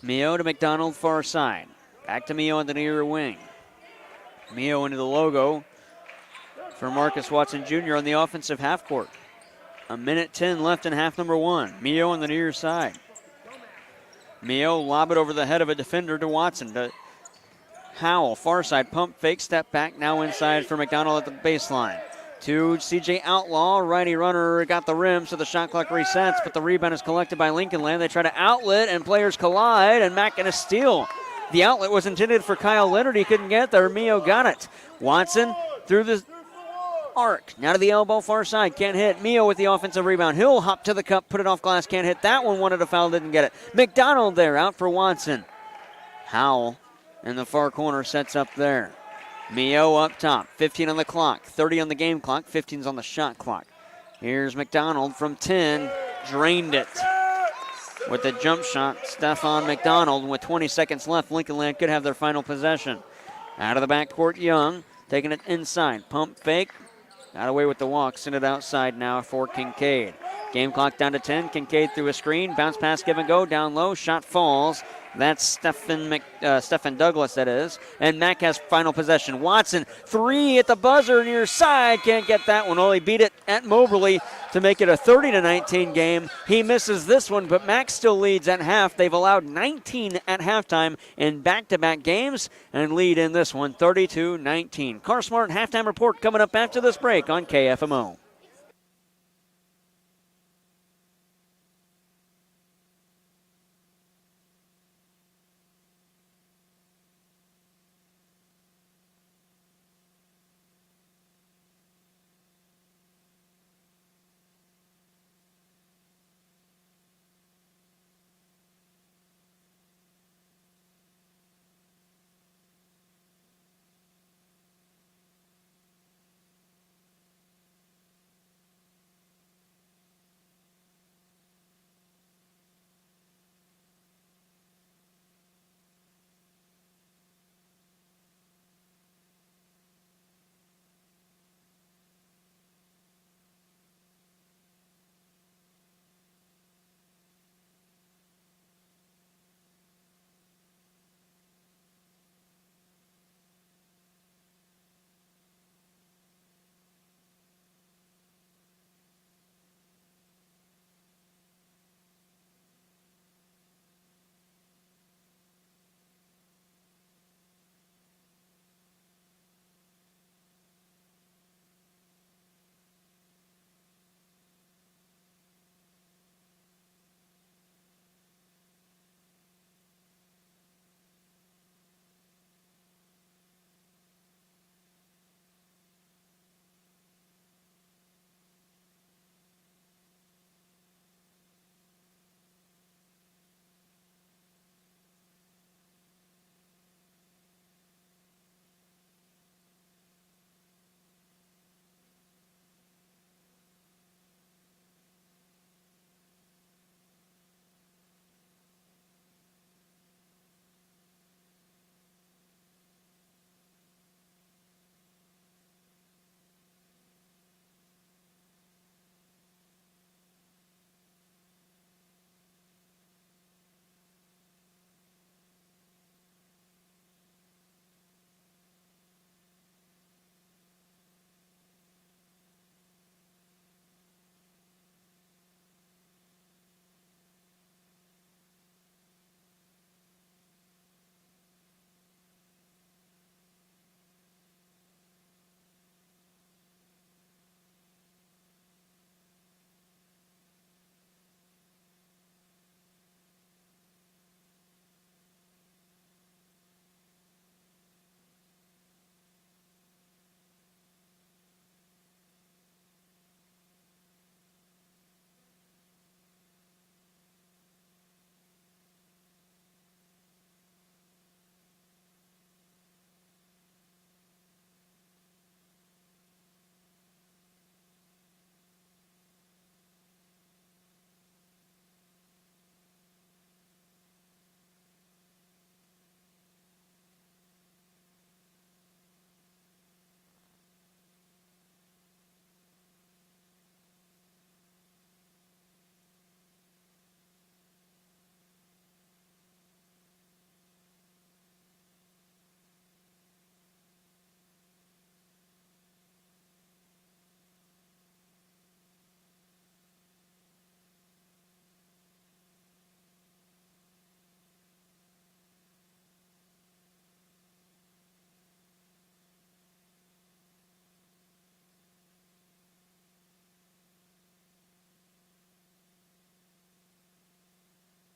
Mio to McDonald, far side. Back to Mio on the near wing. Mio into the logo for Marcus Watson Jr. on the offensive half court. A minute 10 left in half number one. Mio on the near side. Mio lob it over the head of a defender to Watson. To Howell, far side, pump fake, step back, now inside for McDonald at the baseline. To CJ Outlaw, righty runner got the rim, so the shot clock resets, but the rebound is collected by Lincoln Land. They try to outlet, and players collide, and Mac gonna steal. The outlet was intended for Kyle Leonard. He couldn't get there. Mio got it. Watson through the arc. Now to the elbow, far side, can't hit. Mio with the offensive rebound. He'll hop to the cup, put it off glass, can't hit that one. Wanted a foul, didn't get it. McDonald there, out for Watson. Howell in the far corner sets up there. Mio up top, 15 on the clock, 30 on the game clock, 15's on the shot clock. Here's McDonald from 10, drained it. With the jump shot, Stephon McDonald. With 20 seconds left, Lincoln Land could have their final possession. Out of the backcourt, Young, taking it inside. Pump fake, got away with the walk, send it outside now for Kincaid. Game clock down to 10, Kincaid through a screen, bounce pass, give and go, down low, shot falls. That's Stephen Douglas, that is. And Mac has final possession. Watson, three at the buzzer near side. Can't get that one. Only beat it at Moberly to make it a 30-19 game. He misses this one, but Mac still leads at half. They've allowed 19 at halftime in back-to-back games and lead in this one, 32-19. Car Smart halftime report coming up after this break on KFMO.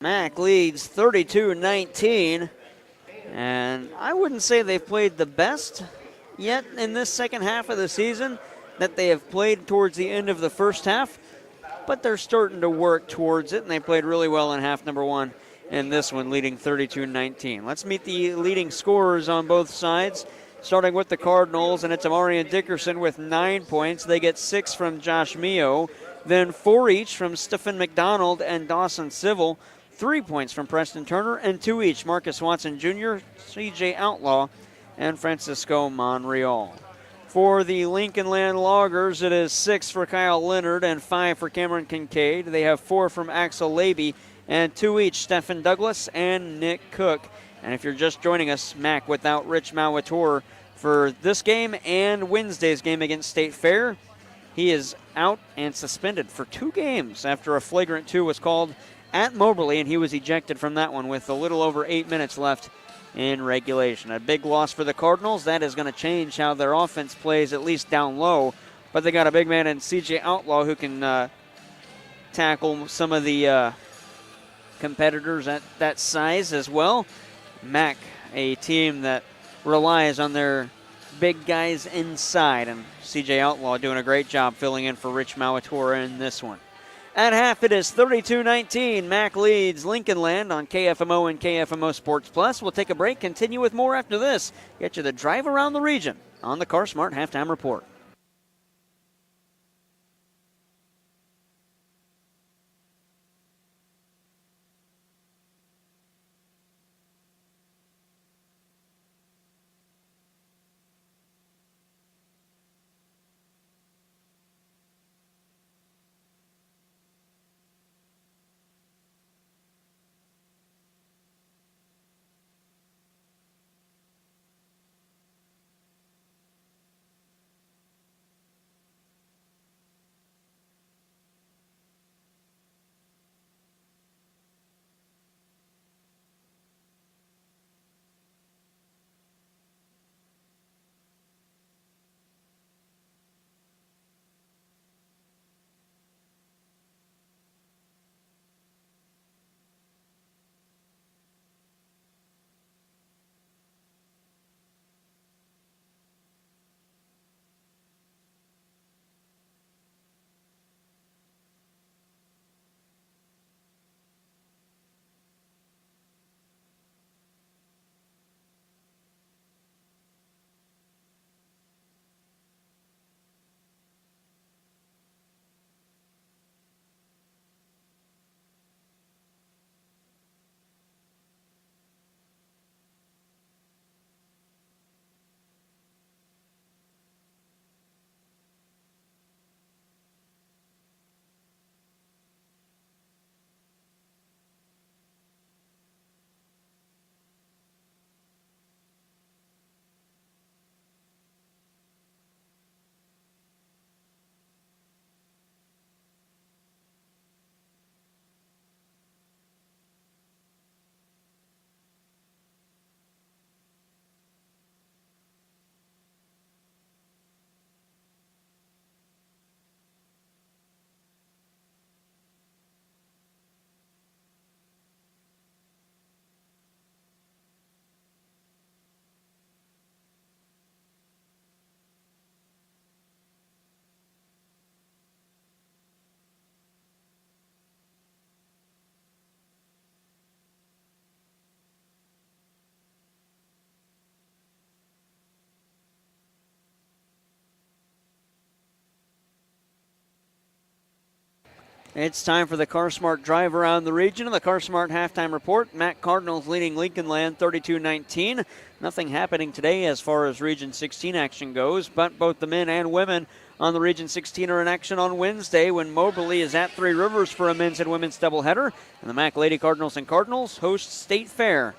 Mac leads 32-19. And I wouldn't say they've played the best yet in this second half of the season that they have played towards the end of the first half, but they're starting to work towards it, and they played really well in half number one in this one, leading 32-19. Let's meet the leading scorers on both sides, starting with the Cardinals, and it's Amarian Dickerson with 9 points. They get 6 from Josh Mio, then 4 each from Stephen McDonald and Dawson Civil, 3 points from Preston Turner, and 2 each Marcus Watson Jr., CJ Outlaw, and Francisco Monreal. For the Lincoln Land Loggers, it is 6 for Kyle Leonard and 5 for Cameron Kincaid. They have 4 from Axel Levy and 2 each Stephen Douglas and Nick Cook. And if you're just joining us, Mac without Rich Mauator for this game and Wednesday's game against State Fair. He is out and suspended for 2 games after a flagrant 2 was called at Moberly, and he was ejected from that one with a little over 8 minutes left in regulation. A big loss for the Cardinals. That is going to change how their offense plays, at least down low. But they got a big man in CJ Outlaw who can tackle some of the competitors at that size as well. Mac, a team that relies on their big guys inside, and CJ Outlaw doing a great job filling in for Rich Mauator in this one. At half, it is 32-19. Mac leads Lincoln Land on KFMO and KFMO Sports Plus. We'll take a break, continue with more after this. Get you the drive around the region on the CarSmart Halftime Report. It's time for the CarSmart drive around the region and the CarSmart halftime report. Mac Cardinals leading Lincoln Land 32-19. Nothing happening today as far as Region 16 action goes, but both the men and women on the Region 16 are in action on Wednesday when Moberly is at Three Rivers for a men's and women's doubleheader, and the Mac Lady Cardinals and Cardinals host State Fair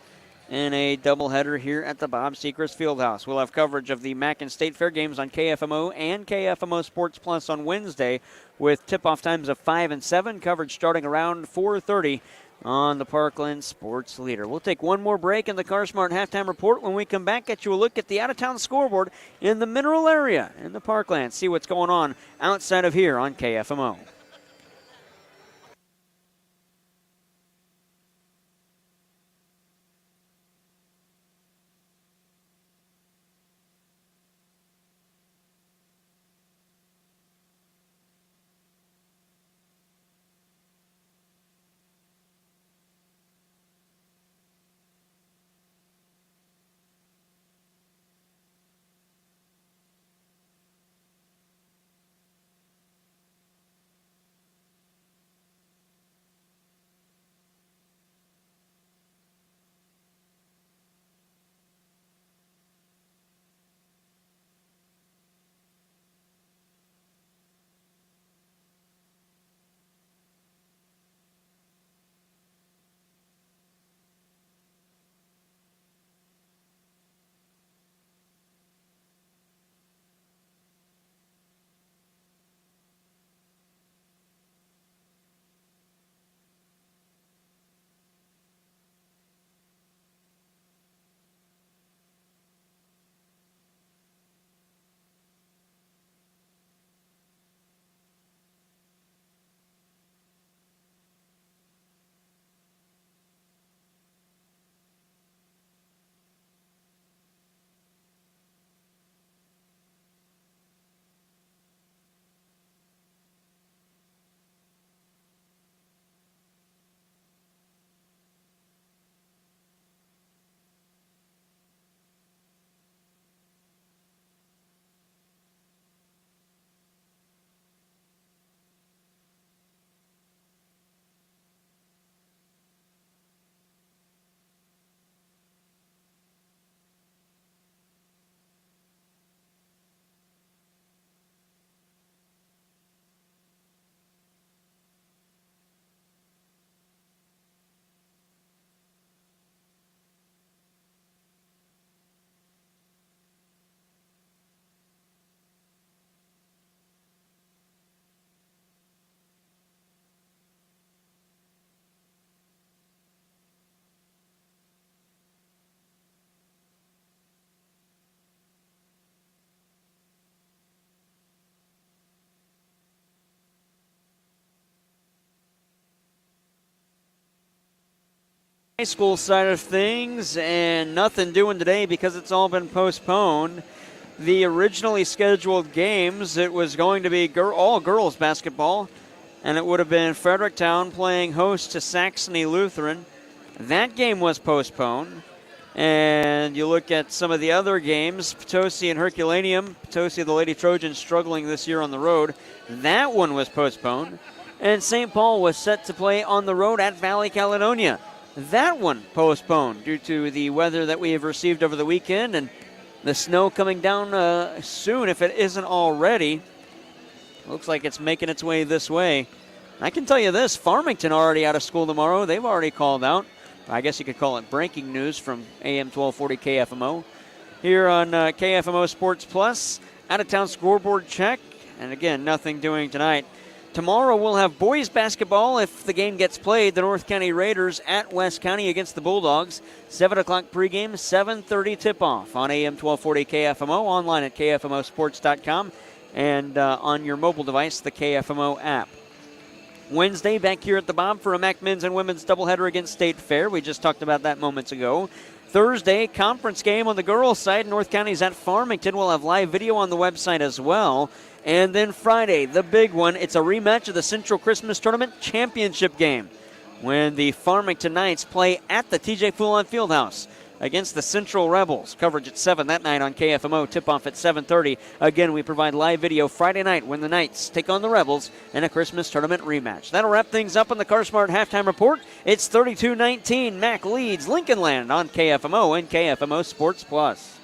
in a doubleheader here at the Bob Sechrist Fieldhouse. We'll have coverage of the Mac and State Fair games on KFMO and KFMO Sports Plus on Wednesday with tip-off times of 5 and 7, coverage starting around 4:30 on the Parkland Sports Leader. We'll take one more break in the CarSmart halftime report. When we come back, get you a look at the out-of-town scoreboard in the Mineral area in the Parkland. See what's going on outside of here on KFMO. High school side of things, and nothing doing today because it's all been postponed. The originally scheduled games, it was going to be all girls basketball, and it would have been Fredericktown playing host to Saxony Lutheran. That game was postponed. And you look at some of the other games, Potosi and Herculaneum. Potosi, the Lady Trojans, struggling this year on the road. That one was postponed. And St. Paul was set to play on the road at Valley Caledonia. That one postponed due to the weather that we have received over the weekend and the snow coming down soon if it isn't already. Looks like it's making its way this way. I can tell you this, Farmington already out of school tomorrow. They've already called out. I guess you could call it breaking news from AM 1240 KFMO. Here on KFMO Sports Plus, out-of-town scoreboard check. And again, nothing doing tonight. Tomorrow we'll have boys basketball if the game gets played. The North County Raiders at West County against the Bulldogs. 7 o'clock pregame, 7:30 tip-off on AM 1240 KFMO, online at KFMOsports.com, and on your mobile device, the KFMO app. Wednesday, back here at the Bob for a MAC men's and women's doubleheader against State Fair. We just talked about that moments ago. Thursday, conference game on the girls' side. North County's at Farmington. We'll have live video on the website as well. And then Friday, the big one. It's a rematch of the Central Christmas Tournament championship game when the Farmington Knights play at the TJ Foulon Fieldhouse against the Central Rebels. Coverage at 7 that night on KFMO. Tip-off at 7:30. Again, we provide live video Friday night when the Knights take on the Rebels in a Christmas Tournament rematch. That'll wrap things up on the CarSmart Halftime Report. It's 32-19. MAC leads Lincoln Land on KFMO and KFMO Sports Plus.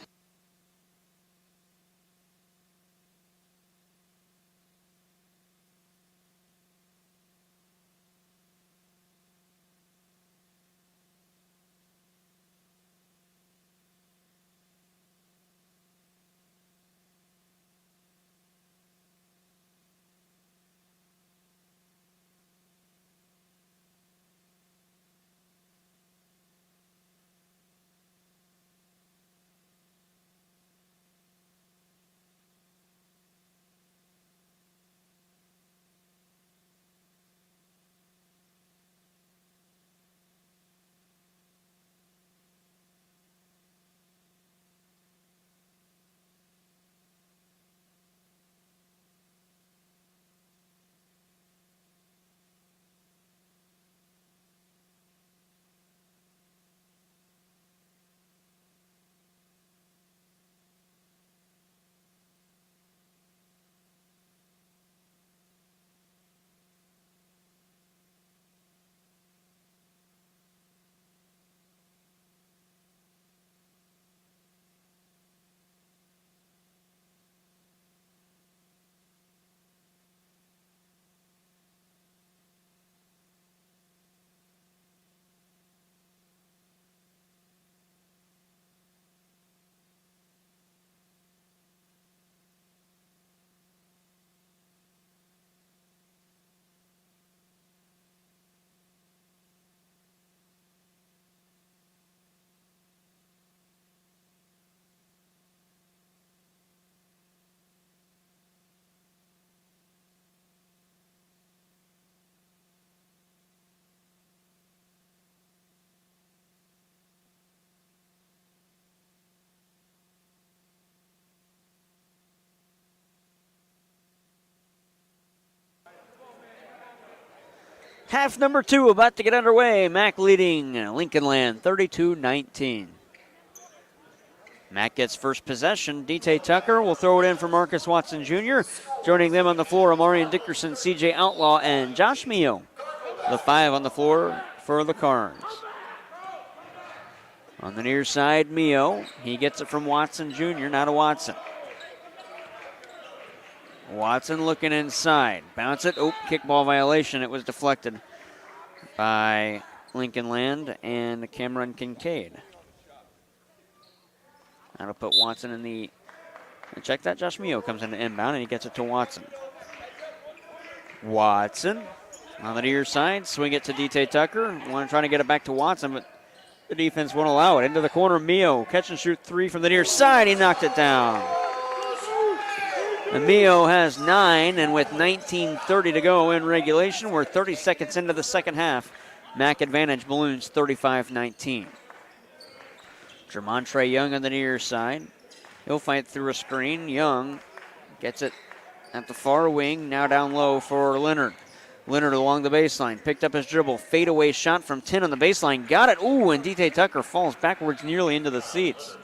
Half number 2 about to get underway. MAC leading Lincoln Land 32-19. MAC gets first possession. DT Tucker will throw it in for Marcus Watson Jr. Joining them on the floor, Amarian Dickerson, CJ Outlaw, and Josh Mio. The 5 on the floor for the Cards. On the near side, Mio. He gets it from Watson Jr., now to Watson. Watson looking inside. Bounce it. Oh, kickball violation. It was deflected by Lincoln Land and Cameron Kincaid. That'll put Watson in the... Check that. Josh Mio comes in the inbound and he gets it to Watson. Watson on the near side. Swing it to DT Tucker. Trying to get it back to Watson, but the defense won't allow it. Into the corner, Mio. Catch and shoot 3 from the near side. He knocked it down. And Mio has 9, and with 19:30 to go in regulation, we're 30 seconds into the second half. Mac advantage balloons 35-19. Jermontre Young on the near side. He'll fight through a screen. Young gets it at the far wing. Now down low for Leonard. Leonard along the baseline. Picked up his dribble. Fadeaway shot from 10 on the baseline. Got it. Ooh, and DT Tucker falls backwards nearly into the seats.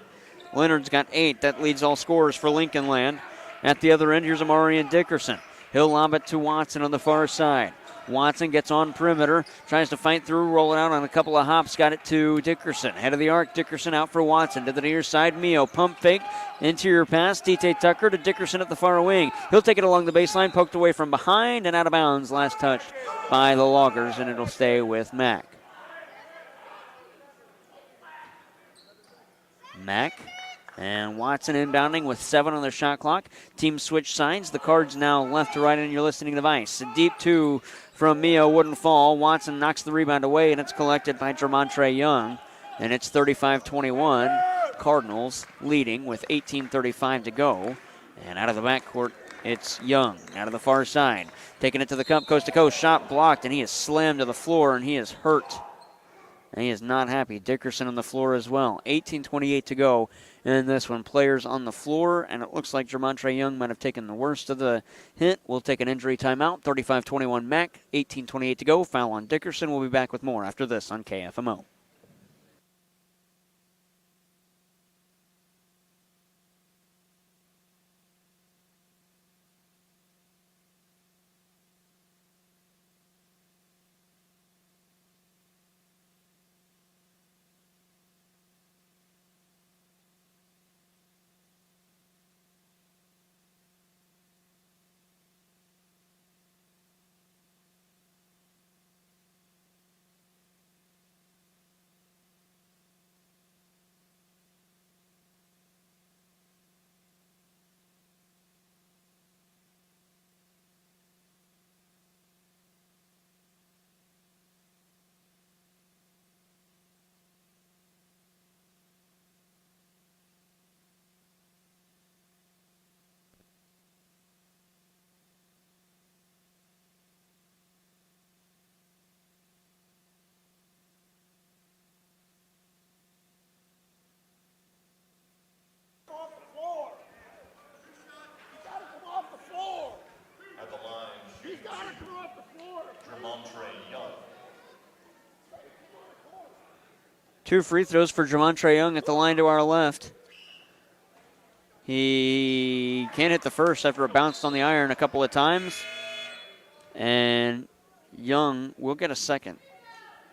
Leonard's got 8. That leads all scorers for Lincoln Land. At the other end, here's Amarian Dickerson. He'll lob it to Watson on the far side. Watson gets on perimeter, tries to fight through, roll it out on a couple of hops, got it to Dickerson. Head of the arc, Dickerson out for Watson. To the near side, Mio. Pump fake, interior pass, DT Tucker to Dickerson at the far wing. He'll take it along the baseline, poked away from behind and out of bounds. Last touched by the Loggers, and it'll stay with Mack. Mack and Watson inbounding with 7 on their shot clock. Team switch sides. The Cards now left to right, and you're listening to Vice. A deep 2 from Mio wouldn't fall. Watson knocks the rebound away, and it's collected by Jermontre Young. And it's 35-21. Cardinals leading with 18:35 to go. And out of the backcourt, it's Young. Out of the far side. Taking it to the cup, coast to coast. Shot blocked, and he is slammed to the floor, and he is hurt. And he is not happy. Dickerson on the floor as well. 18:28 to go in this one. Players on the floor, and it looks like Jermontre Young might have taken the worst of the hit. We'll take an injury timeout. 35-21 Mac. 18:28 to go. Foul on Dickerson. We'll be back with more after this on KFMO. Two free throws for Jermontre Young at the line to our left. He can't hit the first after it bounced on the iron a couple of times. And Young will get a second.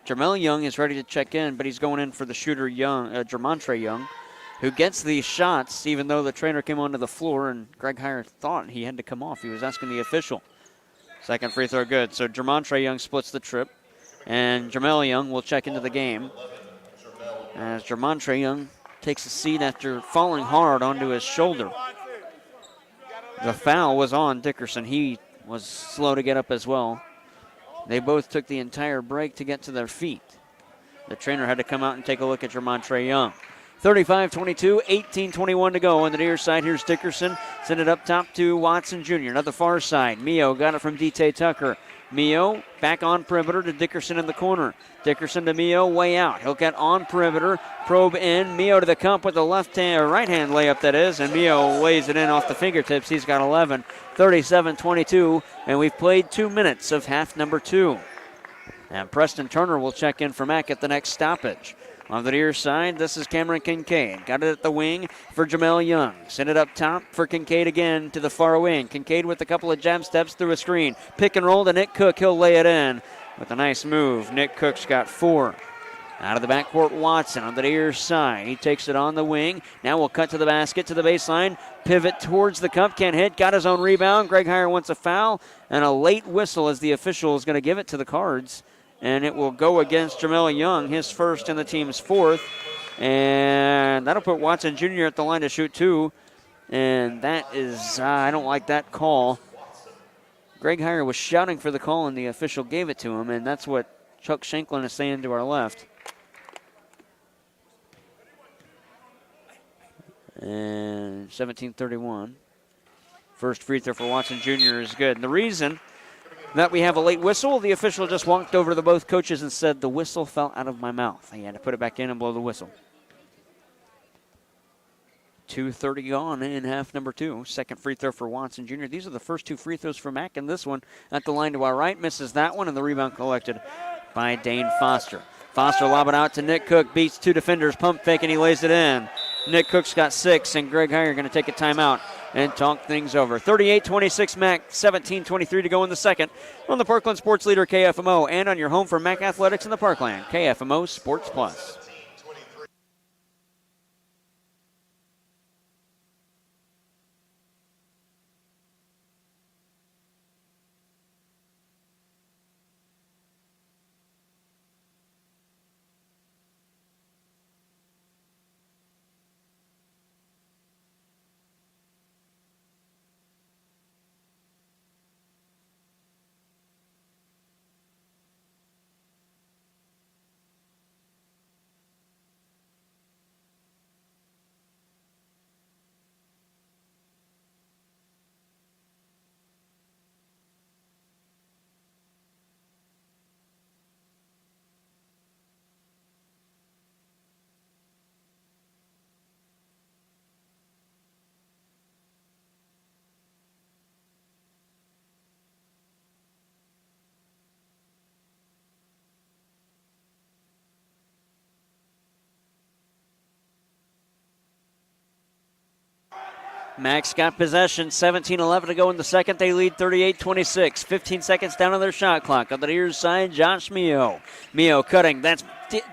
Jermel Young is ready to check in, but he's going in for the shooter Jermontre Young, who gets these shots even though the trainer came onto the floor and Greg Heyer thought he had to come off. He was asking the official. Second free throw good. So Jermontre Young splits the trip, and Jermel Young will check into the game as Jermontre Young takes a seat after falling hard onto his shoulder. The foul was on Dickerson. He was slow to get up as well. They both took the entire break to get to their feet. The trainer had to come out and take a look at Jermontre Young. 35-22, 18-21 to go. On the near side, here's Dickerson. Send it up top to Watson Jr. At the far side, Mio got it from DT Tucker. Mio back on perimeter to Dickerson in the corner. Dickerson to Mio, way out. He'll get on perimeter, probe in. Mio to the cup with the right hand layup, that is, and Mio lays it in off the fingertips. He's got 11, 37-22, and we've played 2 minutes of half number 2. And Preston Turner will check in for Mack at the next stoppage. On the near side, this is Cameron Kincaid. Got it at the wing for Jermel Young. Send it up top for Kincaid again to the far wing. Kincaid with a couple of jab steps through a screen. Pick and roll to Nick Cook. He'll lay it in with a nice move. Nick Cook's got 4. Out of the backcourt, Watson on the near side. He takes it on the wing. Now we'll cut to the basket, to the baseline. Pivot towards the cup. Can't hit. Got his own rebound. Greg Heyer wants a foul. And a late whistle as the official is going to give it to the Cards. And it will go against Jermel Young, his first and the team's 4th. And that'll put Watson Jr. at the line to shoot 2. And that is, I don't like that call. Greg Heyer was shouting for the call, and the official gave it to him. And that's what Chuck Shanklin is saying to our left. And 17-31. First free throw for Watson Jr. is good. And the reason that we have a late whistle. The official just walked over to the both coaches and said, the whistle fell out of my mouth. He had to put it back in and blow the whistle. 2:30 gone in half number 2. Second free throw for Watson Jr. These are the first 2 free throws for Mack, and this one at the line to our right misses that one, and the rebound collected by Dane Foster. Foster lob it out to Nick Cook, beats 2 defenders, pump fake, and he lays it in. Nick Cook's got 6, and Greg Heyer going to take a timeout and talk things over. 38-26 Mack, 17-23 to go in the second on the Parkland Sports Leader KFMO and on your home for Mack Athletics in the Parkland, KFMO Sports Plus. Mack's got possession, 17-11 to go in the second. They lead 38-26. 15 seconds down on their shot clock. On the near side, Josh Mio. Mio cutting. That's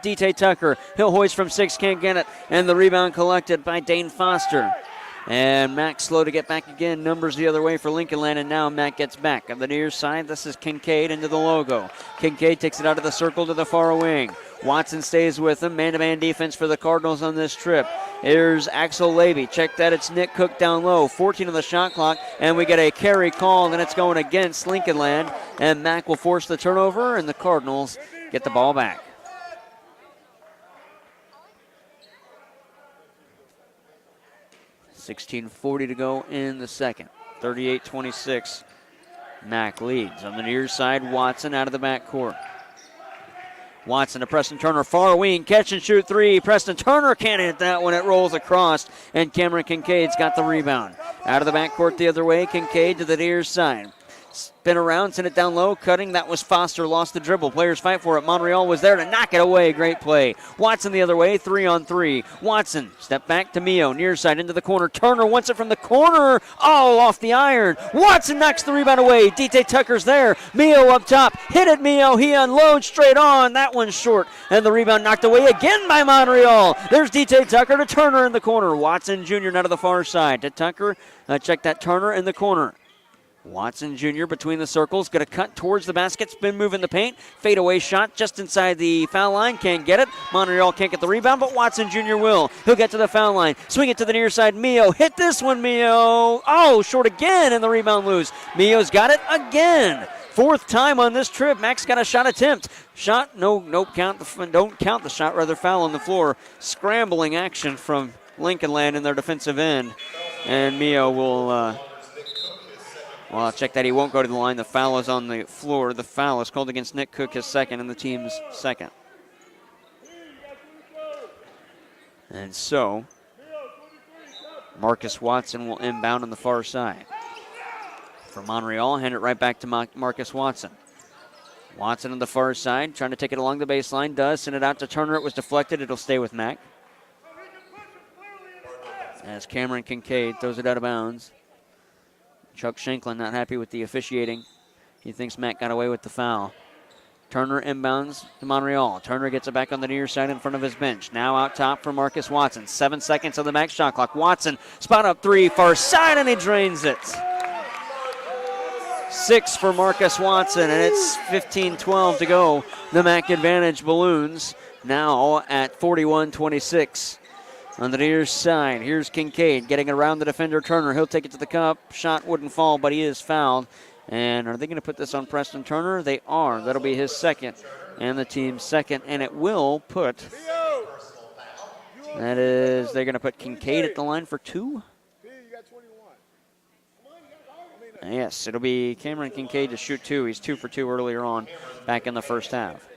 D.T. Tucker. He'll hoist from 6, can't get it. And the rebound collected by Dane Foster. And Mack slow to get back again. Numbers the other way for Lincoln Land, and now Mack gets back. On the near side, this is Kincaid into the logo. Kincaid takes it out of the circle to the far wing. Watson stays with him. Man-to-man defense for the Cardinals on this trip. Here's Axel Levy. Check that. It's Nick Cook down low. 14 on the shot clock, and we get a carry call, and it's going against Lincoln Land. And Mack will force the turnover, and the Cardinals get the ball back. $16:40 to go in the second. 38-26. Mack leads. On the near side, Watson out of the backcourt. Watson to Preston Turner, far wing, catch and shoot 3. Preston Turner can't hit that one. It rolls across, and Cameron Kincaid's got the rebound. Out of the backcourt the other way, Kincaid to the near side. Spin around, send it down low, cutting. That was Foster, lost the dribble. Players fight for it. Montreal was there to knock it away. Great play. Watson the other way, 3-on-3. Watson, step back to Mio, near side into the corner. Turner wants it from the corner. Oh, off the iron. Watson knocks the rebound away. D.T. Tucker's there. Mio up top. Hit it, Mio. He unloads straight on. That one's short. And the rebound knocked away again by Montreal. There's D.T. Tucker to Turner in the corner. Watson Jr. now to the far side. To Tucker. Check that Turner in the corner. Watson Jr. between the circles, going to cut towards the basket, spin move in the paint, fadeaway shot just inside the foul line, can't get it. Montreal can't get the rebound, but Watson Jr. will. He'll get to the foul line, swing it to the near side. Mio, hit this one, Mio. Oh, short again, and the rebound loose. Mio's got it again. 4th time on this trip. Mack's got a shot attempt. Shot, don't count the shot, rather foul on the floor. Scrambling action from Lincoln Land in their defensive end, and Mio will. Well, I'll check that. He won't go to the line. The foul is on the floor. The foul is called against Nick Cook, his second, and the team's second. And so, Marcus Watson will inbound on the far side. For Montreal, hand it right back to Marcus Watson. Watson on the far side, trying to take it along the baseline. Does send it out to Turner. It was deflected. It'll stay with Mack. As Cameron Kincaid throws it out of bounds. Chuck Shanklin not happy with the officiating. He thinks Mack got away with the foul. Turner inbounds to Montreal. Turner gets it back on the near side in front of his bench. Now out top for Marcus Watson. 7 seconds on the Mack shot clock. Watson, spot up 3, far side, and he drains it. 6 for Marcus Watson, and it's 15-12 to go. The Mack advantage balloons now at 41-26. On the near side, here's Kincaid getting around the defender Turner. He'll take it to the cup. Shot wouldn't fall, but he is fouled. And are they going to put this on Preston Turner? They are. That'll be his second and the team's second. And it will put, they're going to put Kincaid at the line for 2. Yes, it'll be Cameron Kincaid to shoot 2. He's 2 for 2 earlier on back in the first half.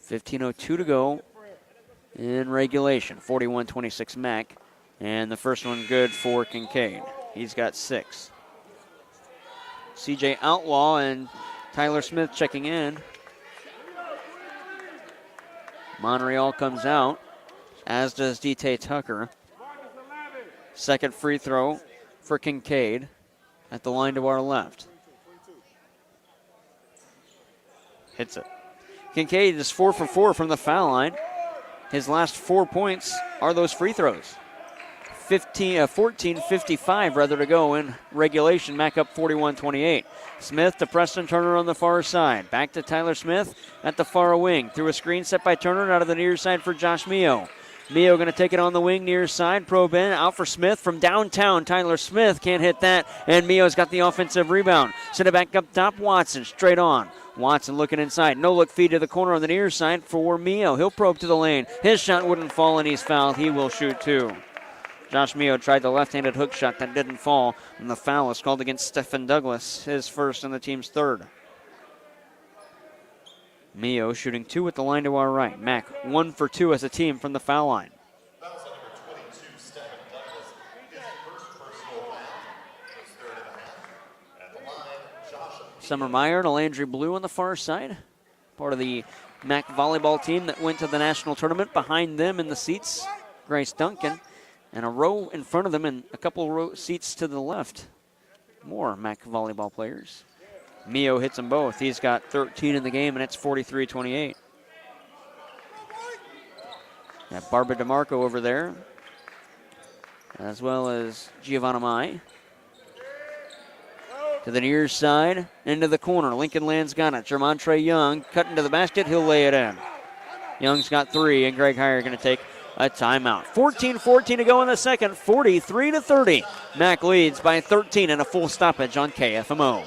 15:02 to go in regulation. 41-26 Mac. And the first one good for Kincaid. He's got 6. CJ Outlaw and Tyler Smith checking in. Monreal comes out, as does DT Tucker. Second free throw for Kincaid at the line to our left. Hits it. Kincaid is 4 for 4 from the foul line. His last 4 points are those free throws. 14:55 rather to go in regulation. Mac up 41-28. Smith to Preston Turner on the far side. Back to Tyler Smith at the far wing. Through a screen set by Turner out of the near side for Josh Mio. Mio going to take it on the wing near side. Probe in out for Smith from downtown. Tyler Smith can't hit that. And Mio's got the offensive rebound. Send it back up top. Watson straight on. Watson looking inside. No look feed to the corner on the near side for Mio. He'll probe to the lane. His shot wouldn't fall and he's fouled. He will shoot 2. Josh Mio tried the left-handed hook shot that didn't fall, and the foul is called against Stephen Douglas, his first and the team's third. Mio shooting 2 at the line to our right. Mac 1 for 2 as a team from the foul line. That was number 22, Stephen Douglas. His first personal foul. His third of the half. At the line, Josh. Summer Meyer and Landry Blue on the far side. Part of the Mac volleyball team that went to the national tournament. Behind them in the seats, Grace Duncan. And a row in front of them and a couple row seats to the left. More Mac volleyball players. Mio hits them both. He's got 13 in the game, and it's 43-28. Got Barbara DeMarco over there, as well as Giovanna Mai. To the near side, into the corner. Lincoln Land's got it. Jermontre Young cutting to the basket. He'll lay it in. Young's got 3, and Greg Heyer going to take a timeout. 14-14 to go in the second. 43-30. Mac leads by 13 and a full stoppage on KFMO.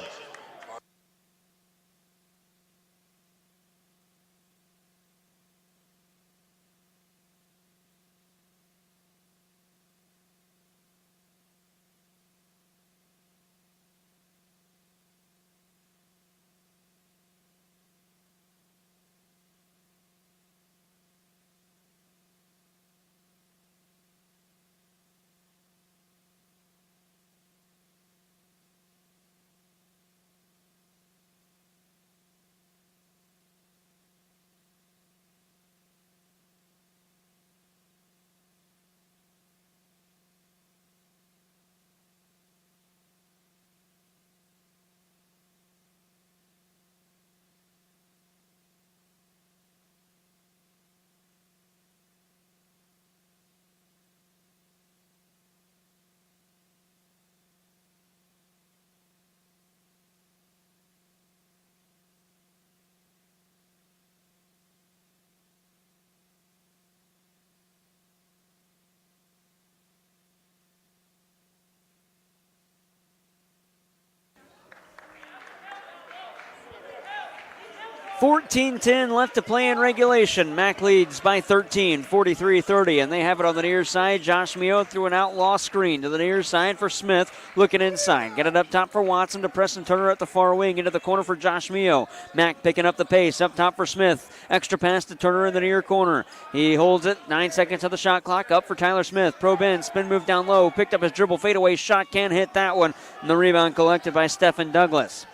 $14-10 left to play in regulation. Mac leads by 13, 43-30, and they have it on the near side. Josh Mio through an outlaw screen to the near side for Smith, looking inside. Get it up top for Watson to Preston Turner at the far wing, into the corner for Josh Mio. Mac picking up the pace, up top for Smith. Extra pass to Turner in the near corner. He holds it, 9 seconds of the shot clock, up for Tyler Smith. Probe in, spin move down low, picked up his dribble fadeaway shot, can't hit that one. And the rebound collected by Stephen Douglas.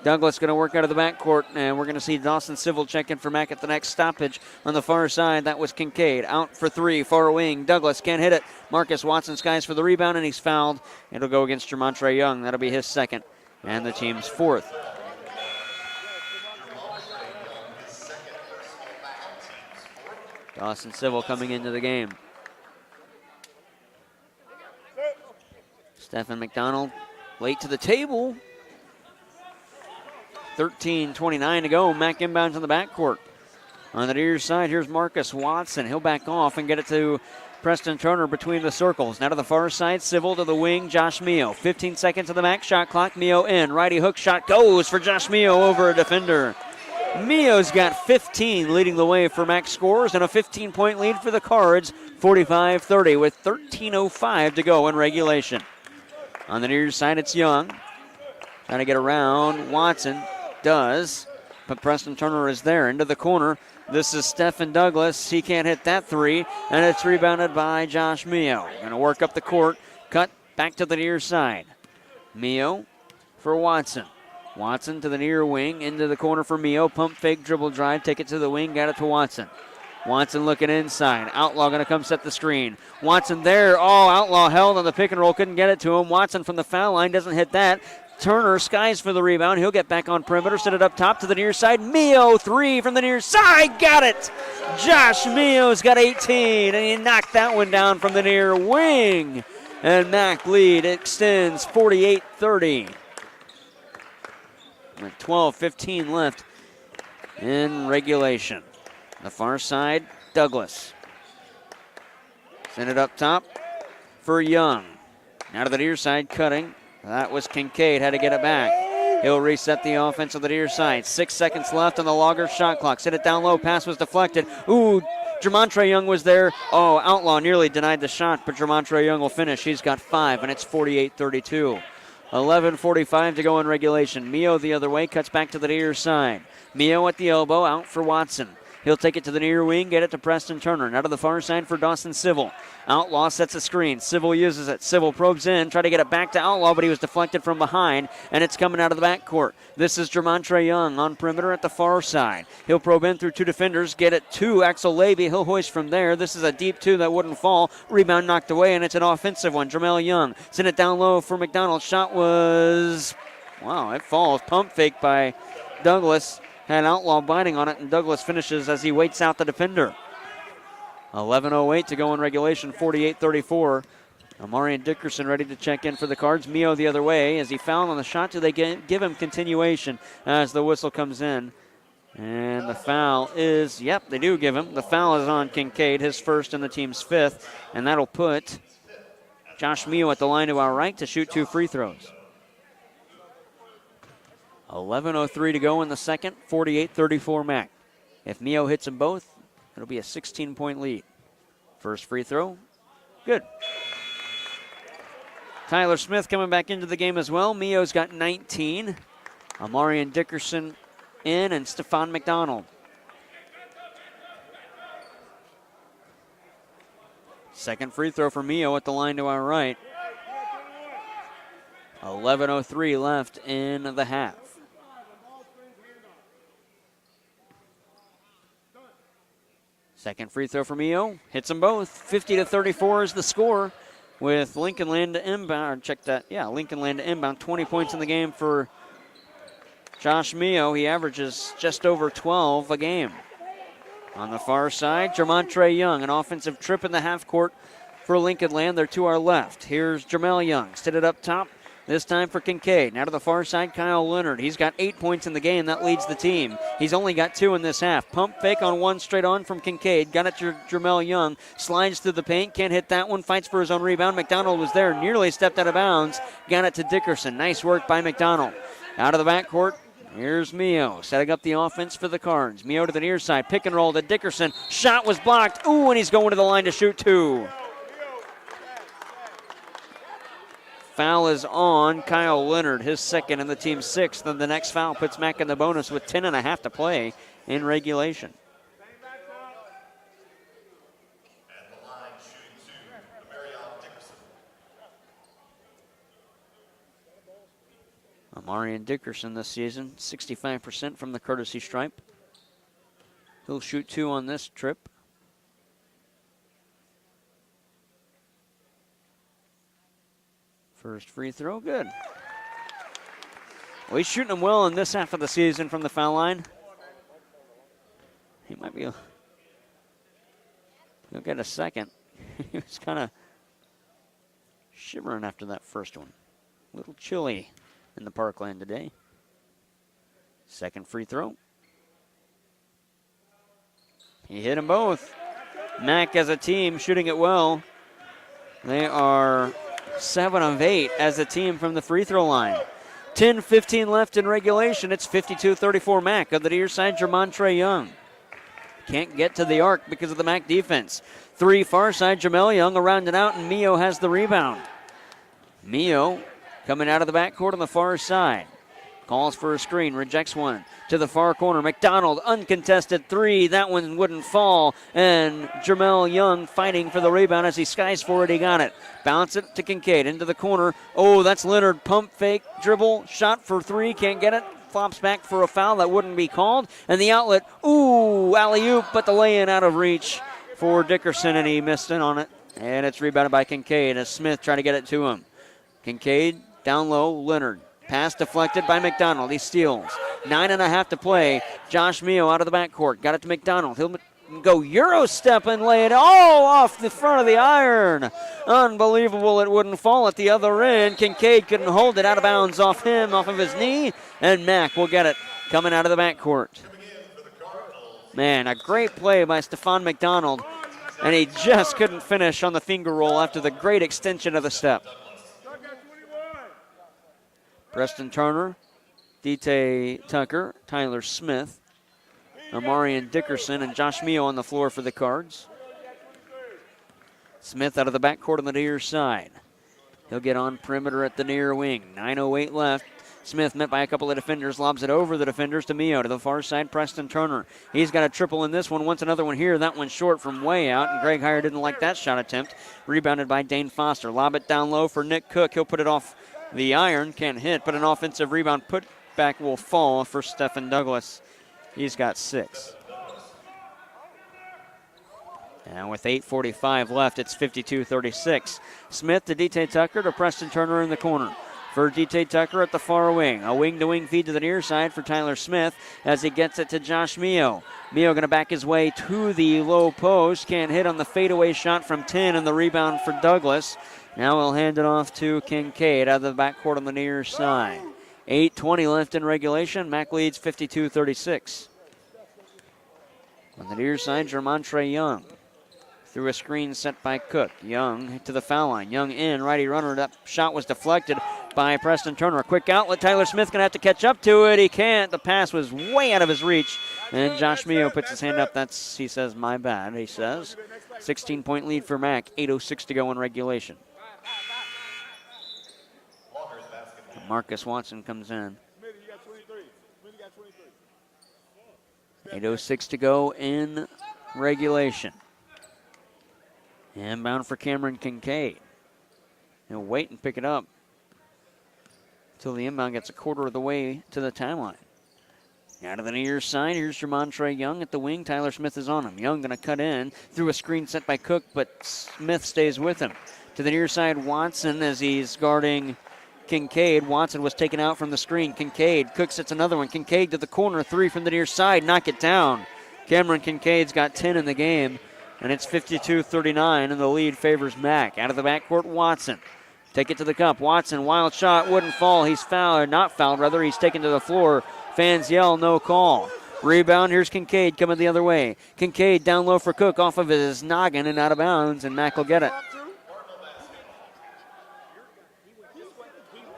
Douglas going to work out of the backcourt, and we're going to see Dawson Civil check in for Mac at the next stoppage on the far side. That was Kincaid. Out for 3, far wing. Douglas can't hit it. Marcus Watson skies for the rebound, and he's fouled. It'll go against Jermontre Young. That'll be his second, and the team's fourth. Dawson Civil coming into the game. Stephen McDonald late to the table. 13:29 to go. Mac inbounds on the backcourt. On the near side, here's Marcus Watson. He'll back off and get it to Preston Turner between the circles. Now to the far side, Civil to the wing, Josh Mio. 15 seconds of the Mac shot clock. Mio in. Righty hook shot goes for Josh Mio over a defender. Mio's got 15, leading the way for Mac scores, and a 15-point lead for the Cards, 45-30, with 13:05 to go in regulation. On the near side, it's Young. Trying to get around. Watson does. But Preston Turner is there. Into the corner. This is Stephen Douglas. He can't hit that three. And it's rebounded by Josh Mio. Going to work up the court. Cut back to the near side. Mio for Watson. Watson to the near wing. Into the corner for Mio. Pump fake, dribble drive. Take it to the wing. Got it to Watson. Watson looking inside. Outlaw going to come set the screen. Watson there. Oh, Outlaw held on the pick and roll. Couldn't get it to him. Watson from the foul line doesn't hit that. Turner skies for the rebound. He'll get back on perimeter. Set it up top to the near side. Mio, three from the near side. Got it. Josh Mio's got 18, and he knocked that one down from the near wing. And Mac lead extends 48-30. With 12:15 left in regulation. The far side, Douglas. Send it up top for Young. Now to the near side, cutting. That was Kincaid, had to get it back. He'll reset the offense on the near side. 6 seconds left on the Loggers shot clock. Send it down low, pass was deflected. Ooh, Jermontre Young was there. Oh, Outlaw nearly denied the shot, but Jermontre Young will finish. He's got 5, and it's 48-32. 11:45 to go in regulation. Mio the other way, cuts back to the near side. Mio at the elbow, out for Watson. He'll take it to the near wing, get it to Preston Turner. Now to the far side for Dawson Civil. Outlaw sets a screen. Civil uses it. Civil probes in, try to get it back to Outlaw, but he was deflected from behind, and it's coming out of the backcourt. This is Jermontre Young on perimeter at the far side. He'll probe in through 2 defenders, get it to Axel Levy. He'll hoist from there. This is a deep 2 that wouldn't fall. Rebound knocked away, and it's an offensive one. Jermel Young sent it down low for McDonald. Shot was, wow, it falls. Pump fake by Douglas. Had Outlaw biting on it, and Douglas finishes as he waits out the defender. 11:08 to go in regulation, 48-34. Amarian Dickerson ready to check in for the Cards. Mio the other way as he fouled on the shot. Do they give him continuation as the whistle comes in? And the foul is, yep, they do give him. The foul is on Kincaid, his first and the team's 5th, and that'll put Josh Mio at the line to our right to shoot 2 free throws. 11:03 to go in the second, 48-34 Mac. If Mio hits them both, it'll be a 16-point lead. First free throw, good. Tyler Smith coming back into the game as well. Mio's got 19. Amarian Dickerson in, and Stephon McDonald. Second free throw for Mio at the line to our right. 11:03 left in the half. Second free throw for Mio. Hits them both. 50-34 is the score with Lincoln Land to inbound. Check that. Yeah, Lincoln Land to inbound. 20 points in the game for Josh Mio. He averages just over 12 a game. On the far side, Jermontre Young. An offensive trip in the half court for Lincoln Land. They're to our left. Here's Jermel Young. Set it up top. This time for Kincaid. Now to the far side, Kyle Leonard. He's got 8 points in the game. That leads the team. He's only got 2 in this half. Pump fake on one straight on from Kincaid. Got it to Jermel Young. Slides through the paint. Can't hit that one. Fights for his own rebound. McDonald was there. Nearly stepped out of bounds. Got it to Dickerson. Nice work by McDonald. Out of the backcourt, here's Mio. Setting up the offense for the Cards. Mio to the near side. Pick and roll to Dickerson. Shot was blocked. Ooh, and he's going to the line to shoot 2. Foul is on Kyle Leonard, his second and the team's 6th. And the next foul puts Mac in the bonus with 10.5 to play in regulation. At the line, shooting 2, Amarian Dickerson. Amarian Dickerson this season, 65% from the courtesy stripe. He'll shoot 2 on this trip. First free throw, good. Well, he's shooting them well in this half of the season from the foul line. He might be, he'll get a second. He was kind of shivering after that first one. A little chilly in the Parkland today. Second free throw. He hit them both. Mac as a team shooting it well. They are 7 of 8 as a team from the free throw line. 10:15 left in regulation. It's 52-34 Mac. On the near side, Jermontre Young. Can't get to the arc because of the Mac defense. 3 far side, Jermel Young around and out, and Mio has the rebound. Mio coming out of the backcourt on the far side. Calls for a screen, rejects one. To the far corner, McDonald, uncontested three. That one wouldn't fall. And Jermel Young fighting for the rebound as he skies for it. He got it. Bounce it to Kincaid into the corner. Oh, that's Leonard. Pump fake, dribble, shot for three. Can't get it. Flops back for a foul that wouldn't be called. And the outlet, ooh, alley-oop, but the lay-in out of reach for Dickerson, and he missed in on it. And it's rebounded by Kincaid as Smith tried to get it to him. Kincaid down low, Leonard. Pass deflected by McDonald. He steals. 9.5 to play. Josh Mio out of the backcourt. Got it to McDonald. He'll go Euro step and lay it all off the front of the iron. Unbelievable it wouldn't fall at the other end. Kincaid couldn't hold it out of bounds off him, off of his knee. And Mack will get it coming out of the backcourt. Man, a great play by Stephon McDonald. And he just couldn't finish on the finger roll after the great extension of the step. Preston Turner, D.T. Tucker, Tyler Smith, Amarian Dickerson, and Josh Mio on the floor for the Cards. Smith out of the backcourt on the near side. He'll get on perimeter at the near wing. 9:08 left. Smith met by a couple of defenders, lobs it over the defenders to Mio. To the far side, Preston Turner. He's got a triple in this one, wants another one here. That one's short from way out, and Greg Heyer didn't like that shot attempt. Rebounded by Dane Foster. Lob it down low for Nick Cook. He'll put it off the iron, can't hit, but an offensive rebound putback will fall for Stephen Douglas. He's got 6. And with 8:45 left, it's 52-36. Smith to D.T. Tucker to Preston Turner in the corner. For D.T. Tucker at the far wing. A wing-to-wing feed to the near side for Tyler Smith as he gets it to Josh Mio. Mio going to back his way to the low post. Can't hit on the fadeaway shot from 10, and the rebound for Douglas. Now we'll hand it off to Kincaid out of the backcourt on the near side. 8:20 left in regulation. Mack leads 52-36. On the near side, Jermontre Young. Through a screen set by Cook. Young to the foul line. Young in, righty runner. That shot was deflected by Preston Turner. A quick outlet. Tyler Smith going to have to catch up to it. He can't. The pass was way out of his reach. And Josh Mio puts his hand up. That's, he says, my bad, he says. 16-point lead for Mack. 8:06 to go in regulation. Marcus Watson comes in. 8:06 to go in regulation. Inbound for Cameron Kincaid. He'll wait and pick it up until the inbound gets a quarter of the way to the timeline. Out of the near side, here's Jermontre Young at the wing. Tyler Smith is on him. Young going to cut in through a screen set by Cook, but Smith stays with him. To the near side, Watson as he's guarding Kincaid. Watson was taken out from the screen. Kincaid, Cook sets another one. Kincaid to the corner, 3 from the near side, knock it down. Cameron Kincaid's got 10 in the game, and it's 52-39, and the lead favors Mack. Out of the backcourt, Watson. Take it to the cup. Watson, wild shot, wouldn't fall. He's fouled, or not fouled, rather. He's taken to the floor. Fans yell, no call. Rebound, here's Kincaid coming the other way. Kincaid down low for Cook off of his noggin and out of bounds, and Mack will get it.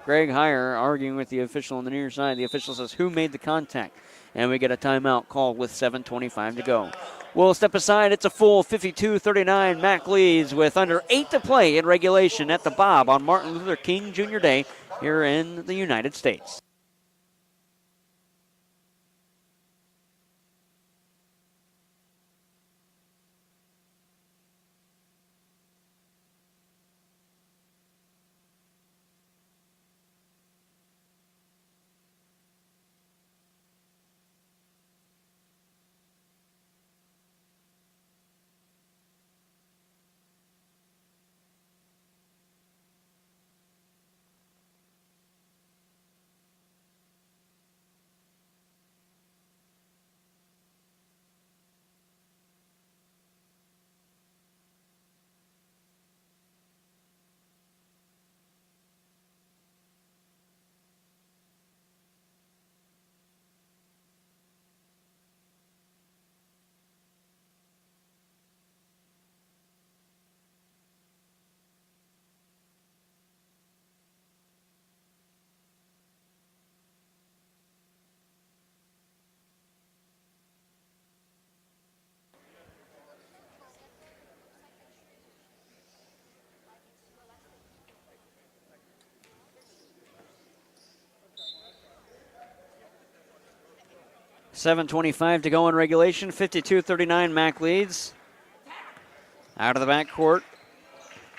Greg Heyer arguing with the official on the near side. The official says, who made the contact? And we get a timeout called with 7:25 to go. We'll step aside. It's a full 52-39. Mack leads with under 8 to play in regulation at the Bob on Martin Luther King Jr. Day here in the United States. 7:25 to go in regulation. 52-39, Mac leads. Out of the backcourt,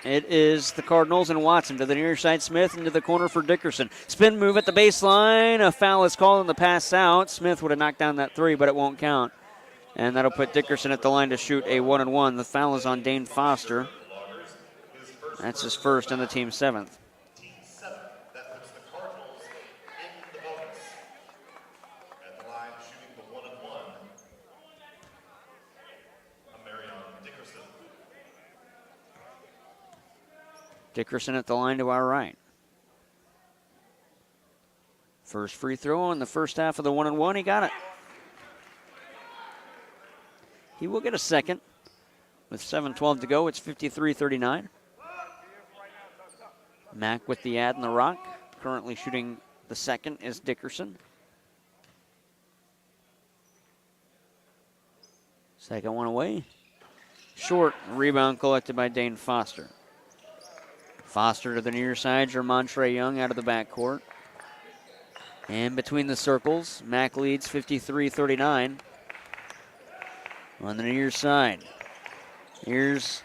it is the Cardinals and Watson to the near side. Smith into the corner for Dickerson. Spin move at the baseline. A foul is called on the pass out. Smith would have knocked down that three, but it won't count. And that'll put Dickerson at the line to shoot a 1-and-1. The foul is on Dane Foster. That's his first and the team's seventh. Team 7. That puts the Cardinals in the bonus. At the line, shooting the 1-and-1. Marion Dickerson. Dickerson at the line to our right. First free throw in the first half of the 1-and-1. He got it. He will get a second. With 7:12 to go, it's 53-39. Mack with the ad in the rock. Currently shooting the second is Dickerson. Second one away. Short. Rebound collected by Dane Foster. Foster to the near side. Jermontre Young out of the backcourt. And between the circles, Mack leads 53-39. On the near side. Here's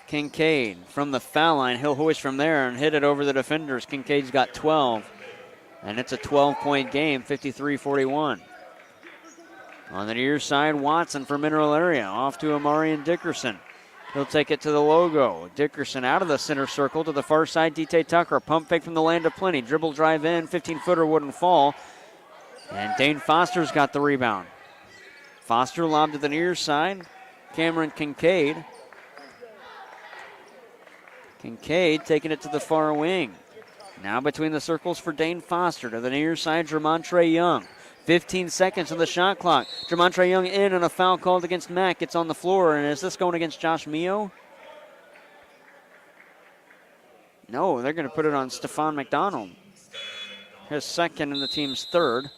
Kincaid from the foul line. He'll hoist from there and hit it over the defenders. Kincaid's got 12. And it's a 12-point game, 53-41. On the near side, Watson for Mineral Area. Off to Amarian Dickerson. He'll take it to the logo. Dickerson out of the center circle to the far side. D.T. Tucker, pump fake from the land of plenty. Dribble drive in, 15-footer wouldn't fall. And Dane Foster's got the rebound. Foster lobbed to the near side. Cameron Kincaid. Kincaid taking it to the far wing. Now between the circles for Dane Foster. To the near side, Jermontre Young. 15 seconds on the shot clock. Jermontre Young in and a foul called against Mack. It's on the floor. And is this going against Josh Mio? No, they're going to put it on Stephon McDonald. His second and the team's third.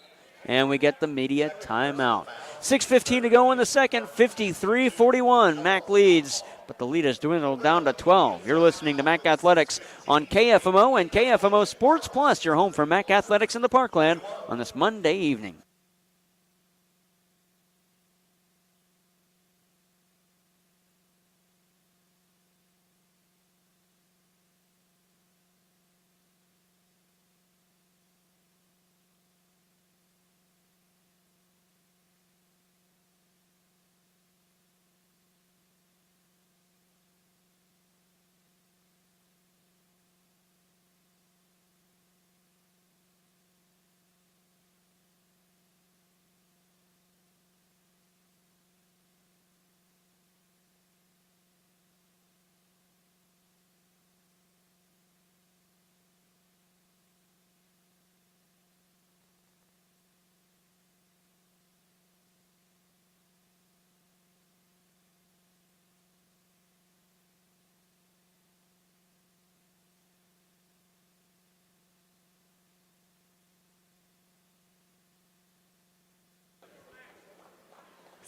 And we get the media timeout. 6:15 to go in the second. 53-41. Mack leads, but the lead is dwindled down to 12. You're listening to Mack Athletics on KFMO and KFMO Sports Plus, your home for Mack Athletics in the Parkland on this Monday evening.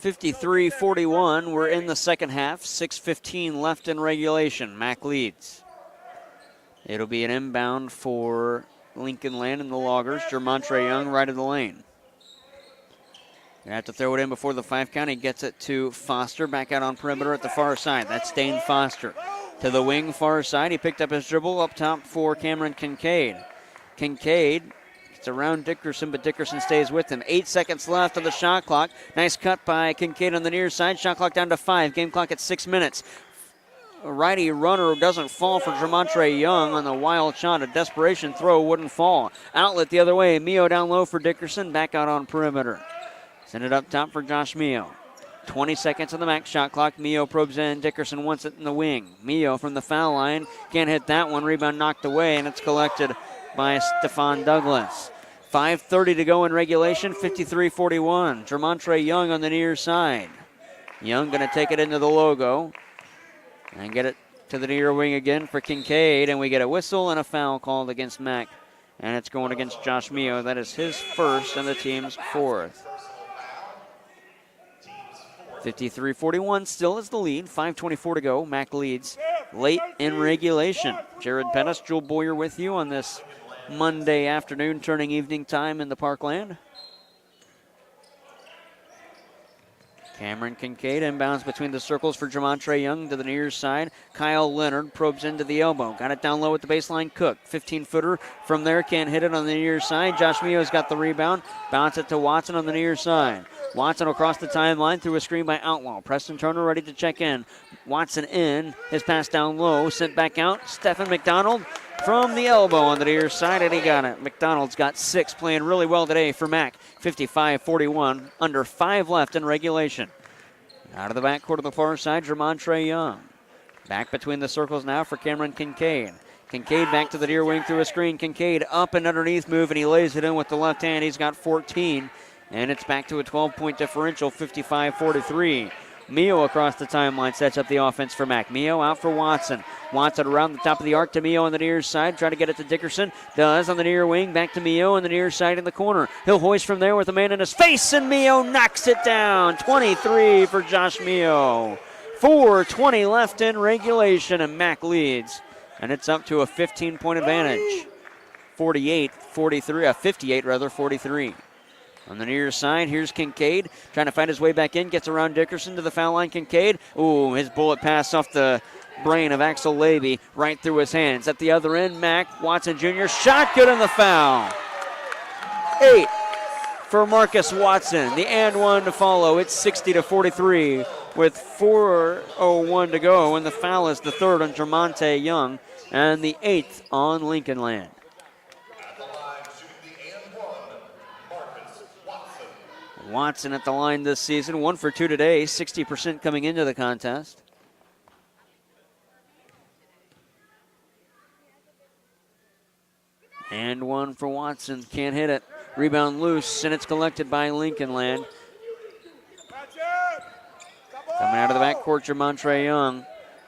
(53-41). We're in the second half. 6:15 left in regulation. Mack leads. It'll be an inbound for Lincoln Land and the Loggers. Jermontre Young right of the lane. Gonna have to throw it in before the 5 count. He gets it to Foster. Back out on perimeter at the far side. That's Dane Foster. To the wing far side. He picked up his dribble up top for Cameron Kincaid. Kincaid gets around Dickerson, but Dickerson stays with him. 8 seconds left on the shot clock. Nice cut by Kincaid on the near side. Shot clock down to 5. Game clock at 6 minutes. A righty runner doesn't fall for Jermontre Young on the wild shot. A desperation throw wouldn't fall. Outlet the other way. Mio down low for Dickerson. Back out on perimeter. Send it up top for Josh Mio. 20 seconds on the max shot clock. Mio probes in. Dickerson wants it in the wing. Mio from the foul line. Can't hit that one. Rebound knocked away, and it's collected by Stephon Douglas. 5:30 to go in regulation. 53-41. Jermontre Young on the near side. Young going to take it into the logo and get it to the near wing again for Kincaid, and we get a whistle and a foul called against Mack, and it's going against Josh Mio. That is his first and the team's fourth. 53-41 still is the lead. 5:24 to go. Mack leads late in regulation. Jared Pettis, Joel Boyer with you on this Monday afternoon, turning evening time in the Parkland. Cameron Kincaid inbounds between the circles for Jamontre Young to the near side. Kyle Leonard probes into the elbow. Got it down low at the baseline. Cook, 15-footer from there, can't hit it on the near side. Josh Mio's got the rebound. Bounce it to Watson on the near side. Watson across the timeline through a screen by Outlaw. Preston Turner ready to check in. Watson in. His pass down low. Sent back out. Stephen McDonald from the elbow on the near side, and he got it. McDonald's got 6, playing really well today for Mac. 55-41, under 5 left in regulation. Out of the backcourt of the far side, Jamontre Young. Back between the circles now for Cameron Kincaid. Kincaid back to the near wing through a screen. Kincaid up and underneath move, and he lays it in with the left hand. He's got 14, and it's back to a 12-point differential, 55-43. Mio across the timeline sets up the offense for Mac. Mio out for Watson. Watson around the top of the arc to Mio on the near side. Try to get it to Dickerson. Does on the near wing. Back to Mio on the near side in the corner. He'll hoist from there with a man in his face, and Mio knocks it down. 23 for Josh Mio. 4:20 left in regulation, and Mac leads. And it's up to a 15-point advantage. 58-43. On the near side, here's Kincaid trying to find his way back in. Gets around Dickerson to the foul line. Kincaid, ooh, his bullet pass off the brain of Axel Levy right through his hands. At the other end, Mac Watson Jr. shot good on the foul. 8 for Marcus Watson. The and one to follow. It's 60-43 with 4:01 to go, and the foul is the third on Jamontre Young and the 8th on Lincoln Land. Watson at the line this season, 1 for 2 today, 60% coming into the contest. And one for Watson, can't hit it. Rebound loose, and it's collected by Lincoln Land. Coming out of the backcourt, Jamontre Young.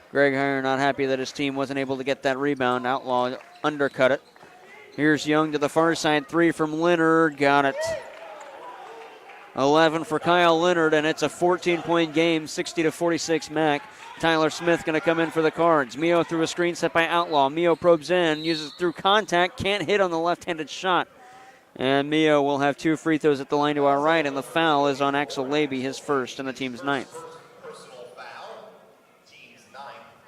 Greg Heyer not happy that his team wasn't able to get that rebound. Outlaw undercut it. Here's Young to the far side, 3 from Leonard, got it. 11 for Kyle Leonard, and it's a 14-point game, 60-46 Mac. Tyler Smith going to come in for the Cards. Mio through a screen set by Outlaw. Mio probes in, uses through contact, can't hit on the left-handed shot. And Mio will have 2 free throws at the line to our right, and the foul is on Axel Levy, his first and the team's 9th.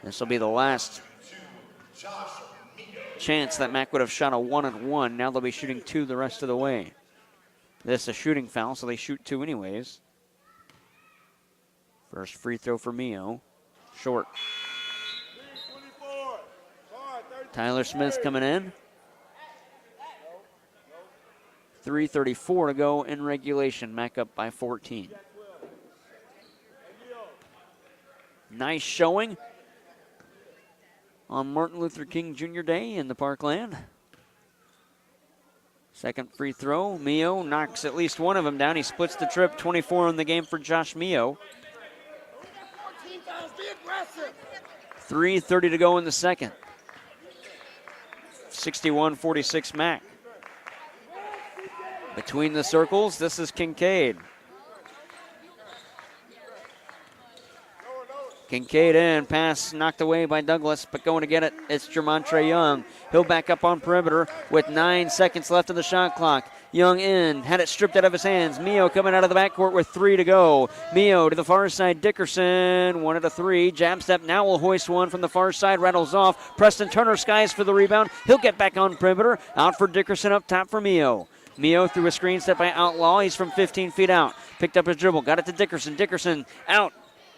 This will be the last chance that Mac would have shot a 1-and-1. Now they'll be shooting 2 the rest of the way. This is a shooting foul, so they shoot 2 anyways. First free throw for Mio. Short. Tyler Smith coming in. 3:34 to go in regulation. Mac up by 14. Nice showing on Martin Luther King Jr. Day in the Parkland. Second free throw, Mio knocks at least one of them down. He splits the trip, 24 in the game for Josh Mio. 3:30 to go in the second. 61-46 Mac. Between the circles, this is Kincaid. Kincaid in, pass knocked away by Douglas, but going to get it, it's Jamontre Young. He'll back up on perimeter with 9 seconds left of the shot clock. Young in, had it stripped out of his hands. Mio coming out of the backcourt with 3 to go. Mio to the far side, Dickerson, 1 at a 3. Jab step now will hoist one from the far side, rattles off. Preston Turner skies for the rebound. He'll get back on perimeter. Out for Dickerson, up top for Mio. Mio through a screen set by Outlaw. He's from 15 feet out. Picked up his dribble, got it to Dickerson. Dickerson out.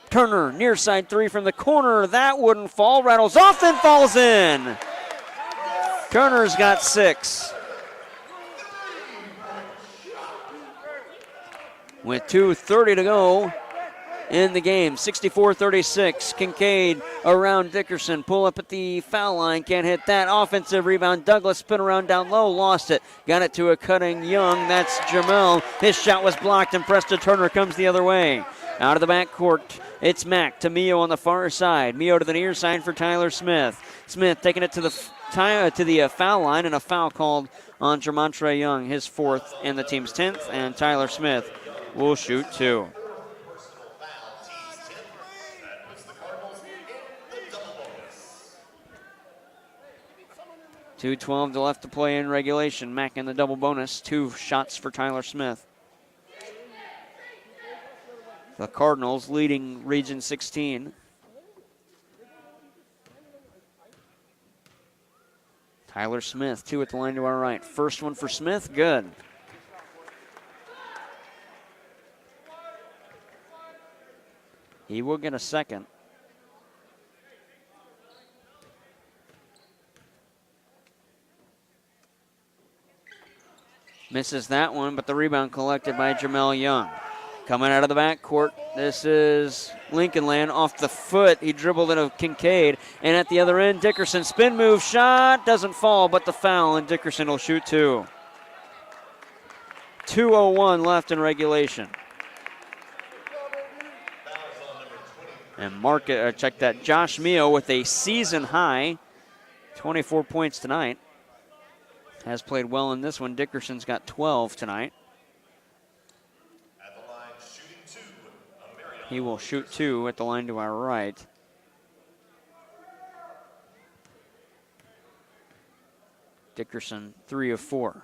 Turner, near side 3 from the corner. That wouldn't fall. Rattles off and falls in. Turner's got 6. With 2:30 to go in the game. 64-36. Kincaid around Dickerson. Pull up at the foul line. Can't hit that. Offensive rebound. Douglas spin around down low. Lost it. Got it to a cutting Young. That's Jamel. His shot was blocked, and Preston Turner comes the other way. Out of the backcourt, it's Mac to Mio on the far side. Mio to the near side for Tyler Smith. Smith taking it to the foul line, and a foul called on Jamontre Young, his 4th and the team's 10th, and Tyler Smith will shoot 2. 2:12 left to play in regulation. Mac in the double bonus. 2 shots for Tyler Smith. The Cardinals leading Region 16. Tyler Smith, 2 at the line to our right. First one for Smith, good. He will get a second. Misses that one, but the rebound collected by Jamel Young. Coming out of the backcourt, this is Lincoln Land off the foot. He dribbled into Kincaid, and at the other end, Dickerson spin move shot, doesn't fall, but the foul, and Dickerson will shoot 2. 2:01 left in regulation. And check that, Josh Mio with a season high, 24 points tonight. Has played well in this one. Dickerson's got 12 tonight. At the line, shooting 2. He will shoot 2 at the line to our right. Dickerson, 3 of 4.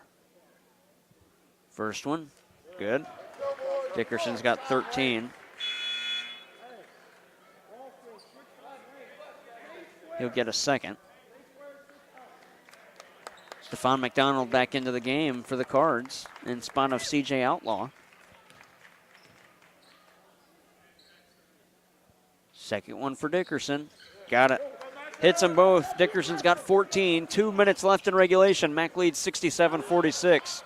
First one, good. Dickerson's got 13. He'll get a second. Stephon McDonald back into the game for the Cards in spot of CJ Outlaw. Second one for Dickerson. Got it. Hits them both. Dickerson's got 14. 2 minutes left in regulation. Mac leads 67-46.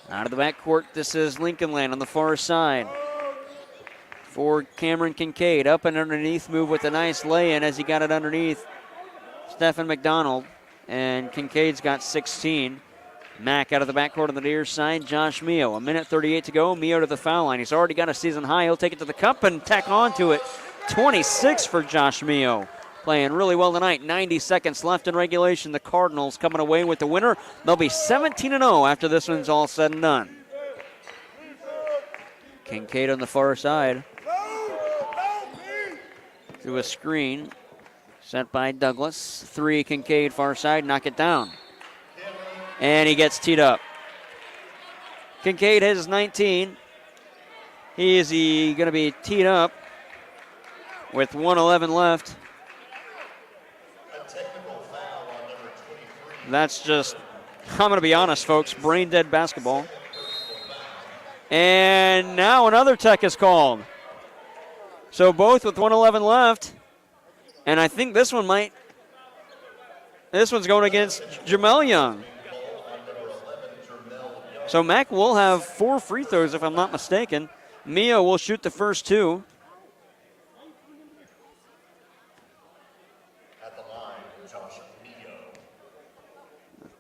Out of the backcourt, this is Lincoln Land on the far side. For Cameron Kincaid, up and underneath move with a nice lay-in as he got it underneath Stephen McDonald. And Kincaid's got 16. Mack out of the backcourt on the near side, Josh Mio. 1:38 to go, Mio to the foul line. He's already got a season high. He'll take it to the cup and tack on to it. 26 for Josh Mio. Playing really well tonight. 90 seconds left in regulation. The Cardinals coming away with the winner. They'll be 17-0 after this one's all said and done. Kincaid on the far side. Through a screen, sent by Douglas. 3, Kincaid, far side, knock it down. And he gets teed up. Kincaid has 19. Is he going to be teed up with 1:11 left? A technical foul on number 23. That's just, I'm going to be honest, folks, brain dead basketball. And now another tech is called. So both with 1:11 left, and I think this one's going against Jamel Young. So Mack will have 4 free throws if I'm not mistaken. Mio will shoot the first 2. At the line, Josh Mio.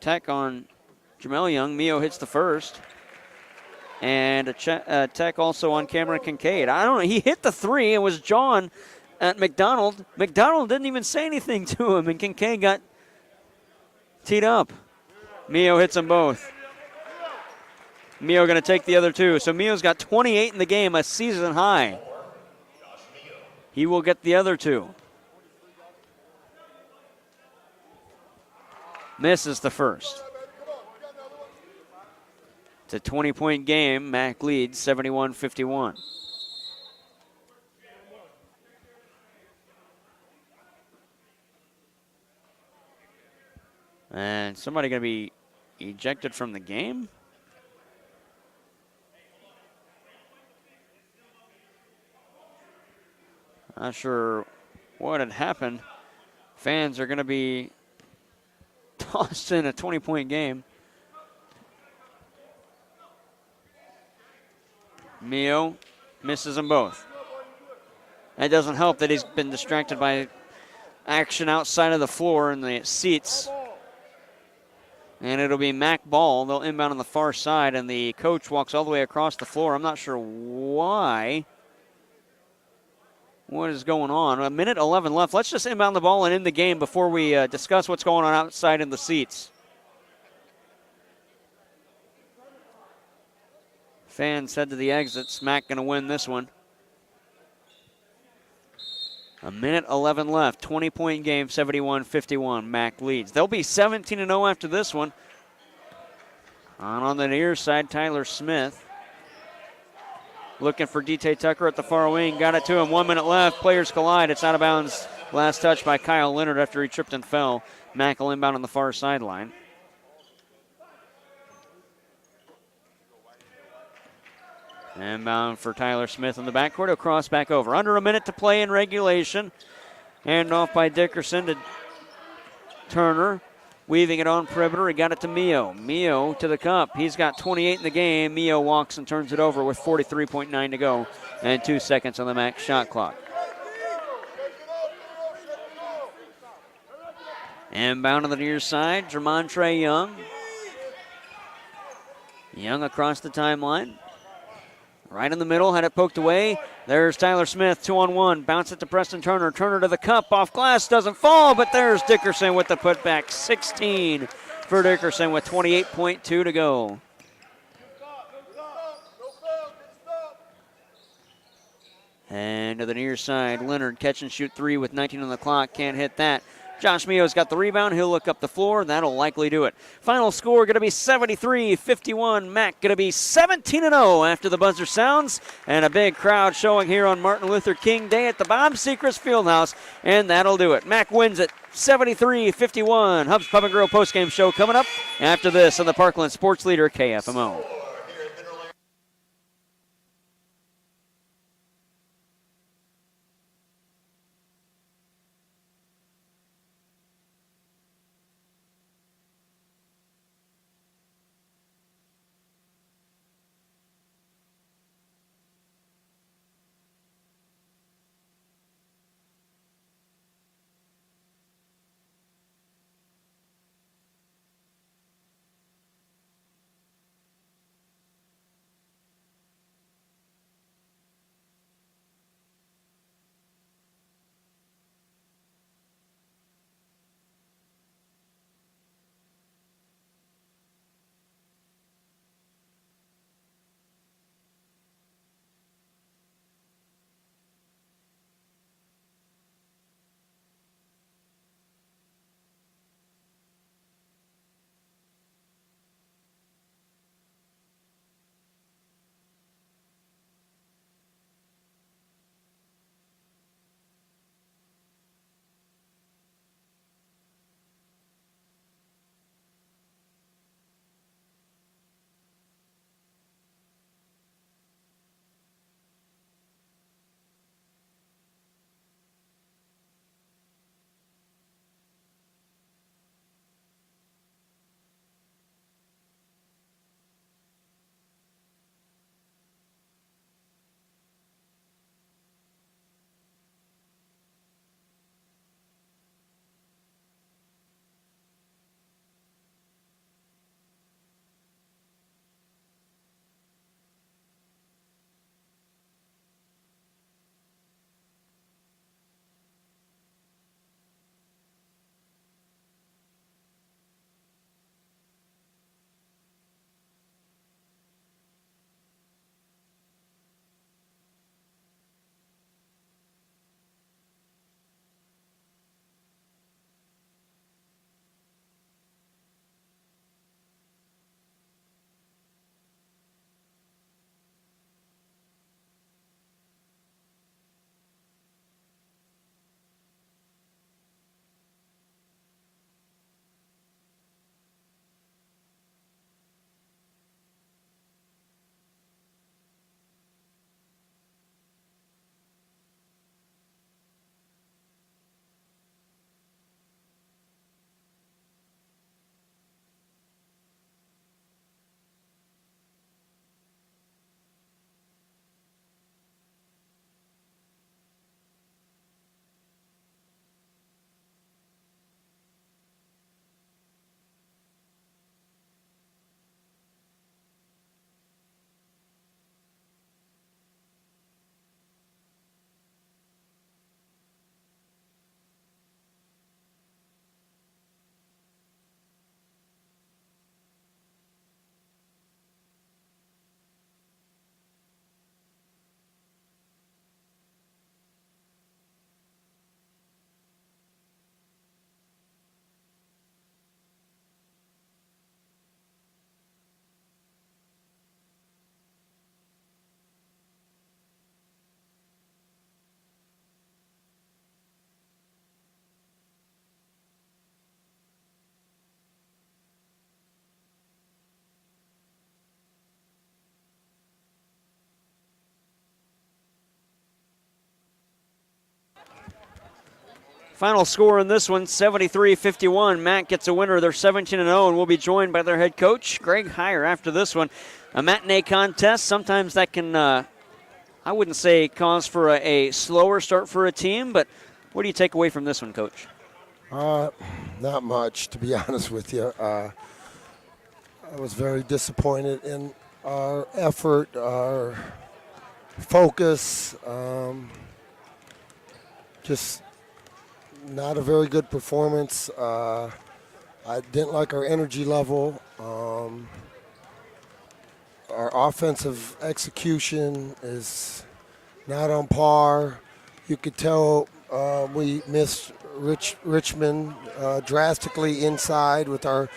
Tech on Jamel Young. Mio hits the first. And a tech also on Cameron Kincaid. I don't know. He hit the 3. It was John at McDonald. McDonald didn't even say anything to him, and Kincaid got teed up. Mio hits them both. Mio going to take the other 2. So Mio's got 28 in the game, a season high. He will get the other 2. Misses the first. It's a 20-point game. Mac leads 71-51. And somebody going to be ejected from the game? Not sure what had happened. Fans are going to be tossed in a 20-point game. Mio misses them both. That doesn't help that he's been distracted by action outside of the floor in the seats. And it'll be Mac ball. They'll inbound on the far side, and the coach walks all the way across the floor. I'm not sure why. What is going on? 1:11 left. Let's just inbound the ball and end the game before we discuss what's going on outside in the seats. Fans head to the exits. Mac going to win this one. 1:11 left. 20-point game, 71-51. Mac leads. They'll be 17-0 after this one. On the near side, Tyler Smith. Looking for DT Tucker at the far wing. Got it to him. 1 minute left. Players collide. It's out of bounds. Last touch by Kyle Leonard after he tripped and fell. Mack will inbound on the far sideline. Inbound for Tyler Smith in the backcourt. He'll cross back over. Under a minute to play in regulation. Hand off by Dickerson to Turner. Weaving it on perimeter. He got it to Mio. Mio to the cup. He's got 28 in the game. Mio walks and turns it over with 43.9 to go and 2 seconds on the max shot clock. Inbound on the near side. Jermontre Young. Young across the timeline. Right in the middle, had it poked away. There's Tyler Smith, 2-on-1. Bounce it to Preston Turner. Turner to the cup, off glass, doesn't fall, but there's Dickerson with the putback. 16 for Dickerson with 28.2 to go. And to the near side, Leonard catch and shoot 3 with 19 on the clock. Can't hit that. Josh Mio's got the rebound. He'll look up the floor. That'll likely do it. Final score going to be 73-51. Mack going to be 17-0 after the buzzer sounds. And a big crowd showing here on Martin Luther King Day at the Bob Sechrist Fieldhouse. And that'll do it. Mack wins it 73-51. Hubs Pub and Grill postgame show coming up after this on the Parkland Sports Leader KFMO. Final score in this one, 73-51. Matt gets a winner. They're 17-0, and we'll be joined by their head coach, Greg Heyer, after this one. A matinee contest, sometimes that can, I wouldn't say cause for a slower start for a team, but what do you take away from this one, Coach? Not much, to be honest with you. I was very disappointed in our effort, our focus. Just not a very good performance. I didn't like our energy level. Our offensive execution is not on par. You could tell we missed Richmond drastically inside with our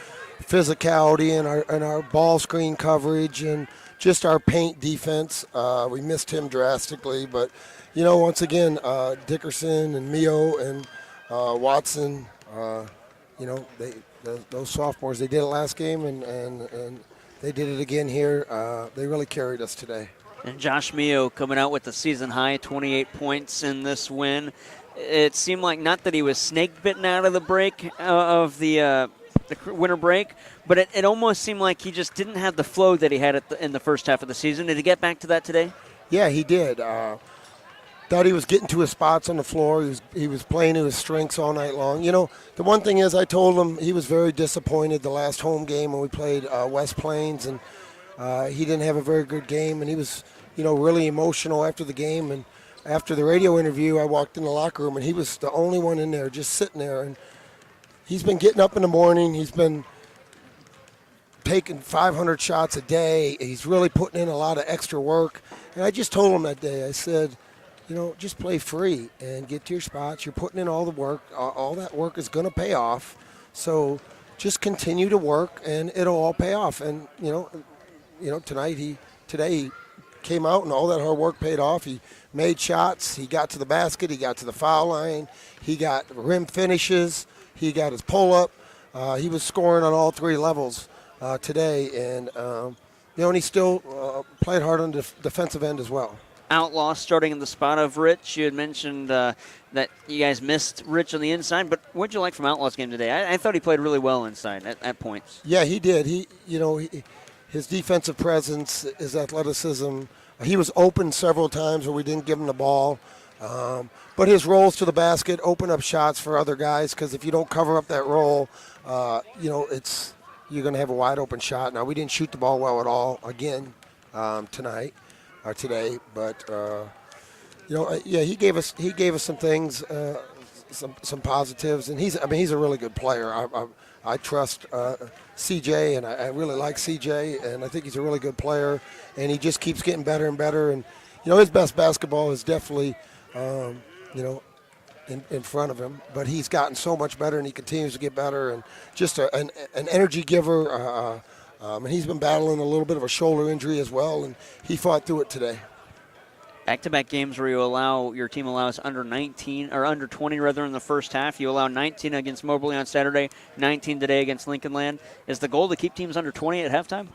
physicality and our ball screen coverage and just our paint defense. We missed him drastically, but once again, Dickerson and Mio and Watson, those sophomores, they did it last game and they did it again here. They really carried us today. And Josh Mio coming out with the season high, 28 points in this win. It seemed like not that he was snake bitten out of the break of the winter break, but it almost seemed like he just didn't have the flow that he had in the first half of the season. Did he get back to that today? Yeah, he did. Thought he was getting to his spots on the floor. He was playing to his strengths all night long. The one thing is I told him he was very disappointed the last home game when we played West Plains, and he didn't have a very good game, and he was, really emotional after the game. And after the radio interview, I walked in the locker room, and he was the only one in there just sitting there. And he's been getting up in the morning. He's been taking 500 shots a day. He's really putting in a lot of extra work. And I just told him that day, I said, just play free and get to your spots. You're putting in all the work. All that work is going to pay off. So just continue to work, and it'll all pay off. And, today he came out, and all that hard work paid off. He made shots. He got to the basket. He got to the foul line. He got rim finishes. He got his pull-up. He was scoring on all three levels today. And, and he still played hard on the defensive end as well. Outlaw starting in the spot of Rich. You had mentioned that you guys missed Rich on the inside, but what did you like from Outlaw's game today? I thought he played really well inside at points. Yeah, he did. His defensive presence, his athleticism. He was open several times where we didn't give him the ball. But his rolls to the basket open up shots for other guys, because if you don't cover up that roll, you're going to have a wide open shot. Now, we didn't shoot the ball well at all again tonight. Or today, but he gave us some things, some positives, and he's a really good player. I trust CJ, and I really like CJ, and I think he's a really good player, and he just keeps getting better and better. And his best basketball is definitely in front of him, but he's gotten so much better, and he continues to get better, and just an energy giver. And he's been battling a little bit of a shoulder injury as well, and he fought through it today. Back-to-back games where your team allows under 19 or under 20 rather in the first half. You allow 19 against Moberly on Saturday, 19 today against Lincoln Land. Is the goal to keep teams under 20 at halftime?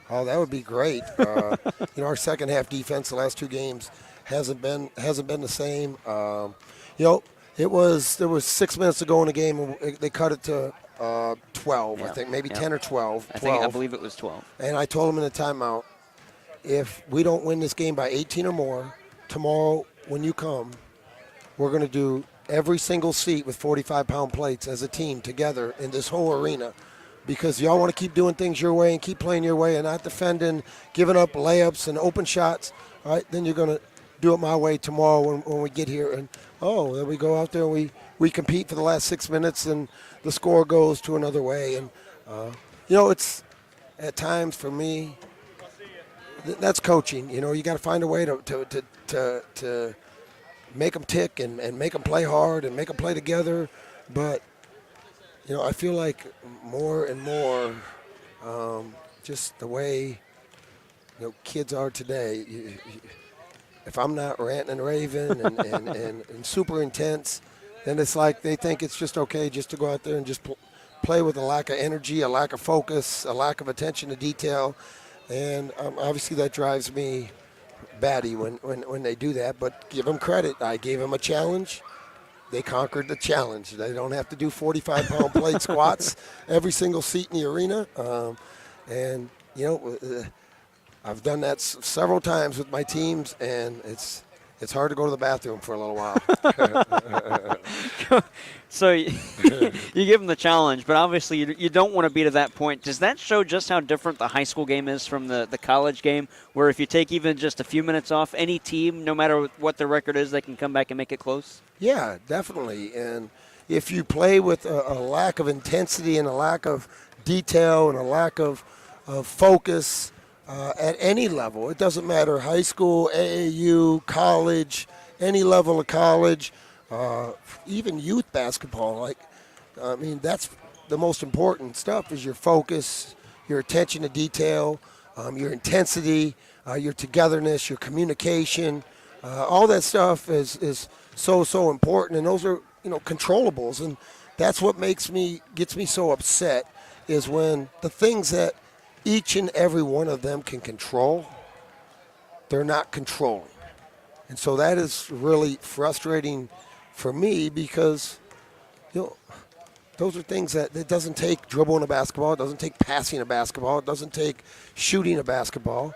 Oh, that would be great. Our second half defense the last two games hasn't been the same. There was 6 minutes to go in the game, and they cut it to 12, yeah, I think, maybe 10 or 12. I believe it was 12. And I told him in the timeout, if we don't win this game by 18 or more, tomorrow when you come, we're going to do every single seat with 45-pound plates as a team together in this whole arena, because y'all want to keep doing things your way and keep playing your way and not defending, giving up layups and open shots. All right, then you're going to do it my way tomorrow when we get here. And, then we go out there and we compete for the last 6 minutes, and the score goes to another way. And, it's at times for me, that's coaching. You got to find a way to make them tick and make them play hard and make them play together. But, I feel like more and more just the way, kids are today. If I'm not ranting and raving and super intense, then it's like they think it's just okay just to go out there and just play with a lack of energy, a lack of focus, a lack of attention to detail. And obviously that drives me batty when they do that. But give them credit. I gave them a challenge, they conquered the challenge. They don't have to do 45-pound plate squats every single seat in the arena. And, you know, I've done that several times with my teams, and it's hard to go to the bathroom for a little while. So you give them the challenge, but obviously you don't want to be to that point. Does that show just how different the high school game is from the college game, where if you take even just a few minutes off, any team, no matter what their record is, they can come back and make it close? Yeah, definitely. And if you play with a lack of intensity and a lack of detail and a lack of focus at any level, it doesn't matter, high school, AAU, college, any level of college, even youth basketball, that's the most important stuff is your focus, your attention to detail, your intensity, your togetherness, your communication. All that stuff is so important, and those are, you know, controllables, and that's what gets me so upset is when the things that each and every one of them can control, they're not controlling. And so that is really frustrating for me because, you know, those are things that it doesn't take dribbling a basketball, it doesn't take passing a basketball, it doesn't take shooting a basketball.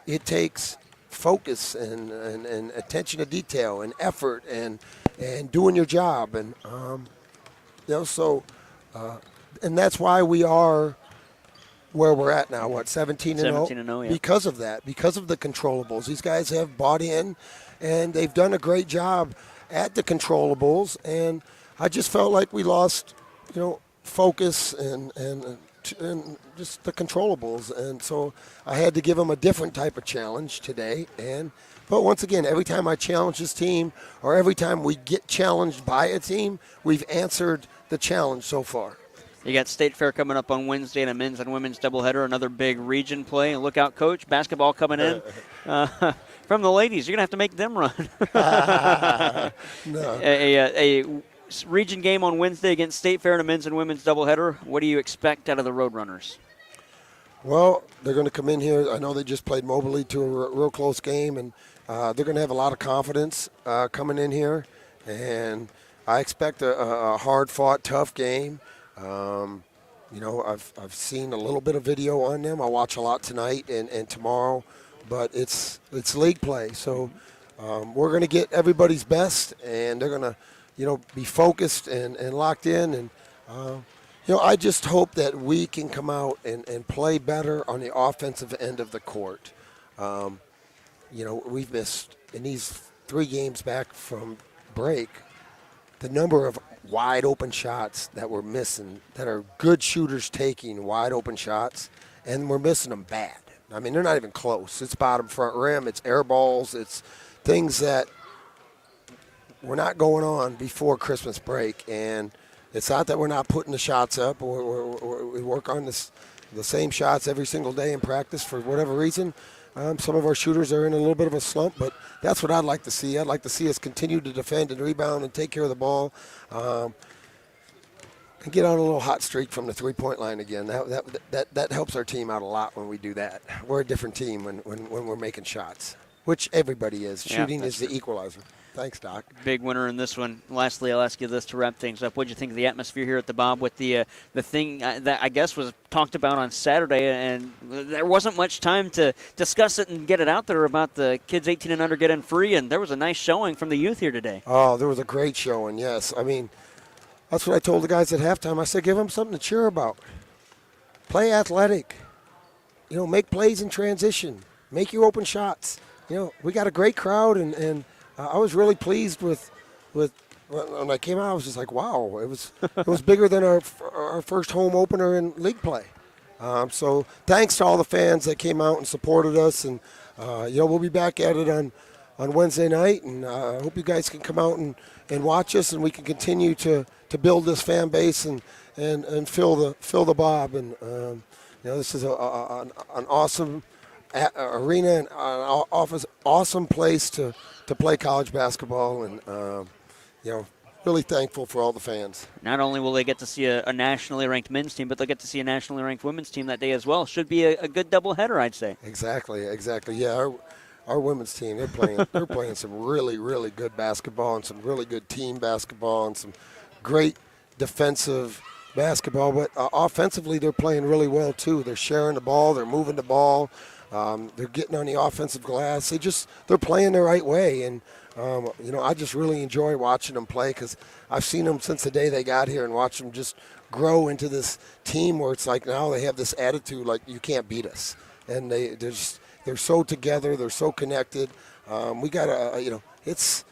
It takes focus and attention to detail and effort and doing your job. And, and that's why we are where we're at now, 17 and 0? 17 and 0, yeah. Because of that, because of the controllables. These guys have bought in, and they've done a great job at the controllables, and I just felt like we lost, you know, focus and just the controllables, and so I had to give them a different type of challenge today. But once again, every time I challenge this team, or every time we get challenged by a team, we've answered the challenge so far. You got State Fair coming up on Wednesday and a men's and women's doubleheader, another big region play. And look out, Coach, basketball coming in. From the ladies, you're going to have to make them run. No. A region game on Wednesday against State Fair and a men's and women's doubleheader. What do you expect out of the Roadrunners? Well, they're going to come in here. I know they just played Moberly to a real close game, and they're going to have a lot of confidence coming in here. And I expect a hard-fought, tough game. You know, I've seen a little bit of video on them. I'll watch a lot tonight and tomorrow, but it's league play. So we're going to get everybody's best, and they're going to, you know, be focused and locked in. And, you know, I just hope that we can come out and play better on the offensive end of the court. You know, we've missed in these 3 games back from break the number of wide open shots that we're missing, that are good shooters taking wide open shots, and we're missing them bad. I mean, they're not even close. It's bottom front rim, it's air balls, it's things that were not going on before Christmas break. And it's not that we're not putting the shots up. We work on the same shots every single day in practice for whatever reason. Some of our shooters are in a little bit of a slump, but that's what I'd like to see. I'd like to see us continue to defend and rebound and take care of the ball, and get on a little hot streak from the three-point line again. That helps our team out a lot when we do that. We're a different team when we're making shots, which everybody is. Shooting is the equalizer. Thanks, Doc. Big winner in this one. Lastly, I'll ask you this to wrap things up. What did you think of the atmosphere here at the Bob with the thing that I guess was talked about on Saturday, and there wasn't much time to discuss it and get it out there about the kids 18 and under get in free, and there was a nice showing from the youth here today. Oh, there was a great showing, yes. I mean, that's what I told the guys at halftime. I said, give them something to cheer about. Play athletic. You know, make plays in transition. Make your open shots. You know, we got a great crowd, and I was really pleased with when I came out. I was just like, wow, it was bigger than our first home opener in league play. So thanks to all the fans that came out and supported us, and you know, we'll be back at it on Wednesday night, and I hope you guys can come out and watch us, and we can continue to build this fan base and fill the Bob. And you know, this is an awesome arena and an awesome place to play college basketball, and you know, really thankful for all the fans. Not only will they get to see a nationally ranked men's team, but they'll get to see a nationally ranked women's team that day as well. Should be a good doubleheader, I'd say. Exactly. Yeah, our women's team, they're playing some really, really good basketball and some really good team basketball and some great defensive basketball. But offensively, they're playing really well too. They're sharing the ball, they're moving the ball, they're getting on the offensive glass. They're playing the right way. And I just really enjoy watching them play because I've seen them since the day they got here and watched them just grow into this team where it's like now they have this attitude like you can't beat us. And they're so together, they're so connected. We got it's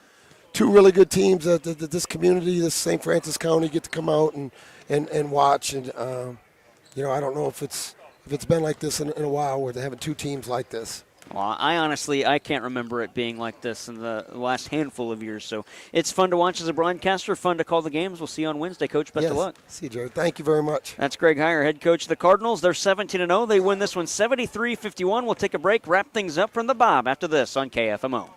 two really good teams that this community, this St. Francis County, get to come out and watch. And I don't know if it's been like this in a while where they're having two teams like this. Well, I can't remember it being like this in the last handful of years. So it's fun to watch as a broadcaster, fun to call the games. We'll see you on Wednesday, Coach. Best of luck. See you, Jared. Thank you very much. That's Greg Heyer, head coach of the Cardinals. They're 17-0. They win this one 73-51. We'll take a break, wrap things up from the Bob after this on KFMO.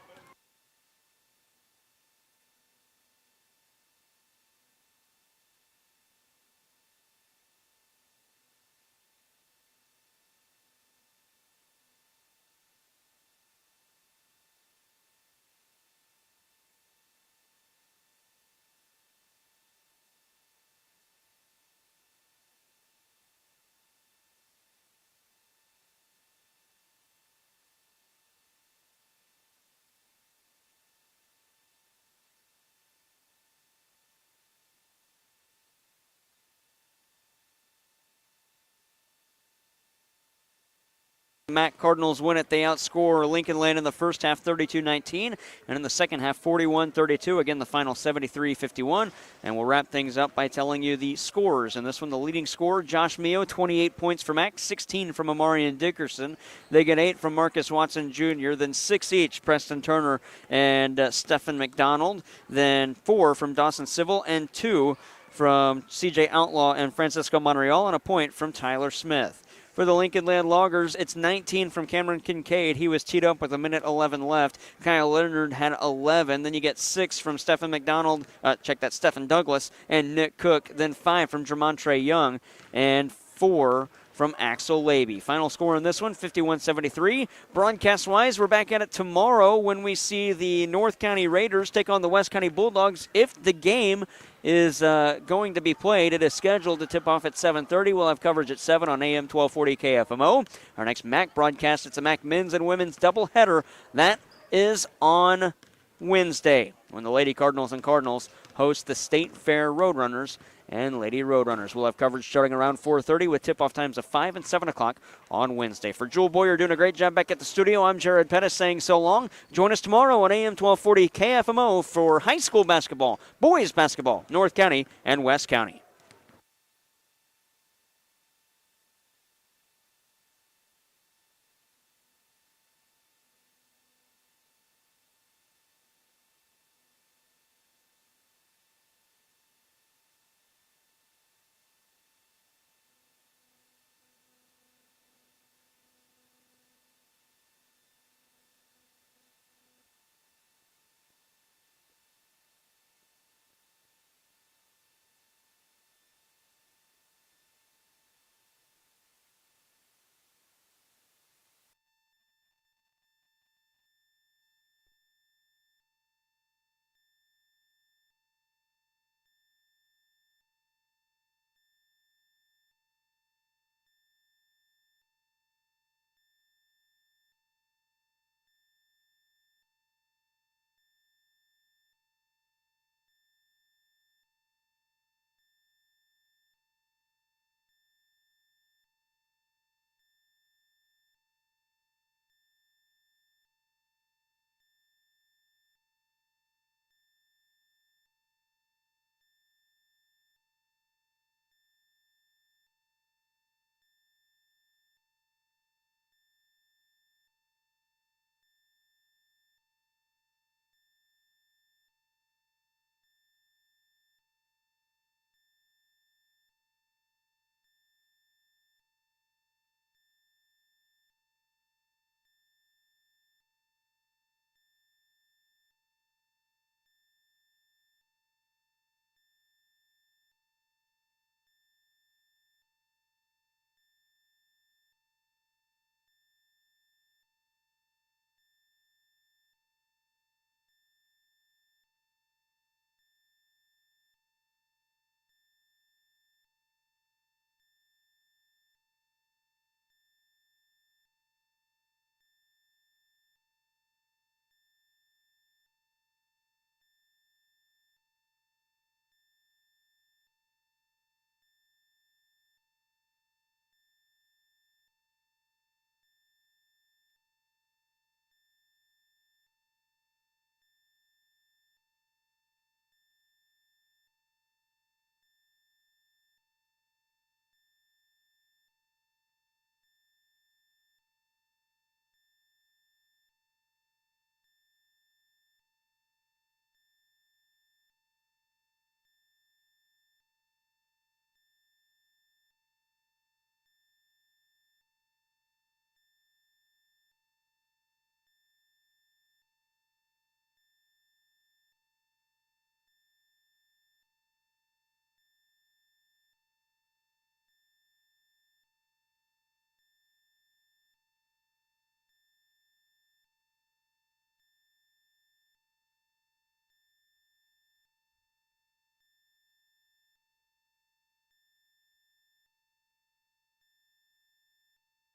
Mac Cardinals win it. They outscore Lincoln Land in the first half 32-19, and in the second half 41-32. Again, the final 73-51. And we'll wrap things up by telling you the scores. And this one, the leading scorer, Josh Mio, 28 points for Mac, 16 from Amarian Dickerson. They get 8 from Marcus Watson Jr., then 6 each, Preston Turner and Stephen McDonald, then 4 from Dawson Civil, and 2 from CJ Outlaw and Francisco Monreal, and a point from Tyler Smith. For the Lincoln Land Loggers, it's 19 from Cameron Kincaid. He was teed up with 1:11 left. Kyle Leonard had 11. Then you get 6 from Stephen McDonald. Stephen Douglas and Nick Cook. Then 5 from Jermontre Young and 4 from Axel Laby. Final score in this one, 51-73. Broadcast-wise, we're back at it tomorrow when we see the North County Raiders take on the West County Bulldogs. If the game is going to be played, it is scheduled to tip off at 7:30. We'll have coverage at 7 on AM 1240 KFMO. Our next MAC broadcast, it's a MAC men's and women's doubleheader. That is on Wednesday when the Lady Cardinals and Cardinals host the State Fair Roadrunners and Lady Roadrunners. We'll have coverage starting around 4:30 with tip-off times of 5 and 7 o'clock on Wednesday. For Jewel Boyer doing a great job back at the studio, I'm Jared Pettis saying so long. Join us tomorrow on AM 1240 KFMO for high school basketball, boys basketball, North County and West County.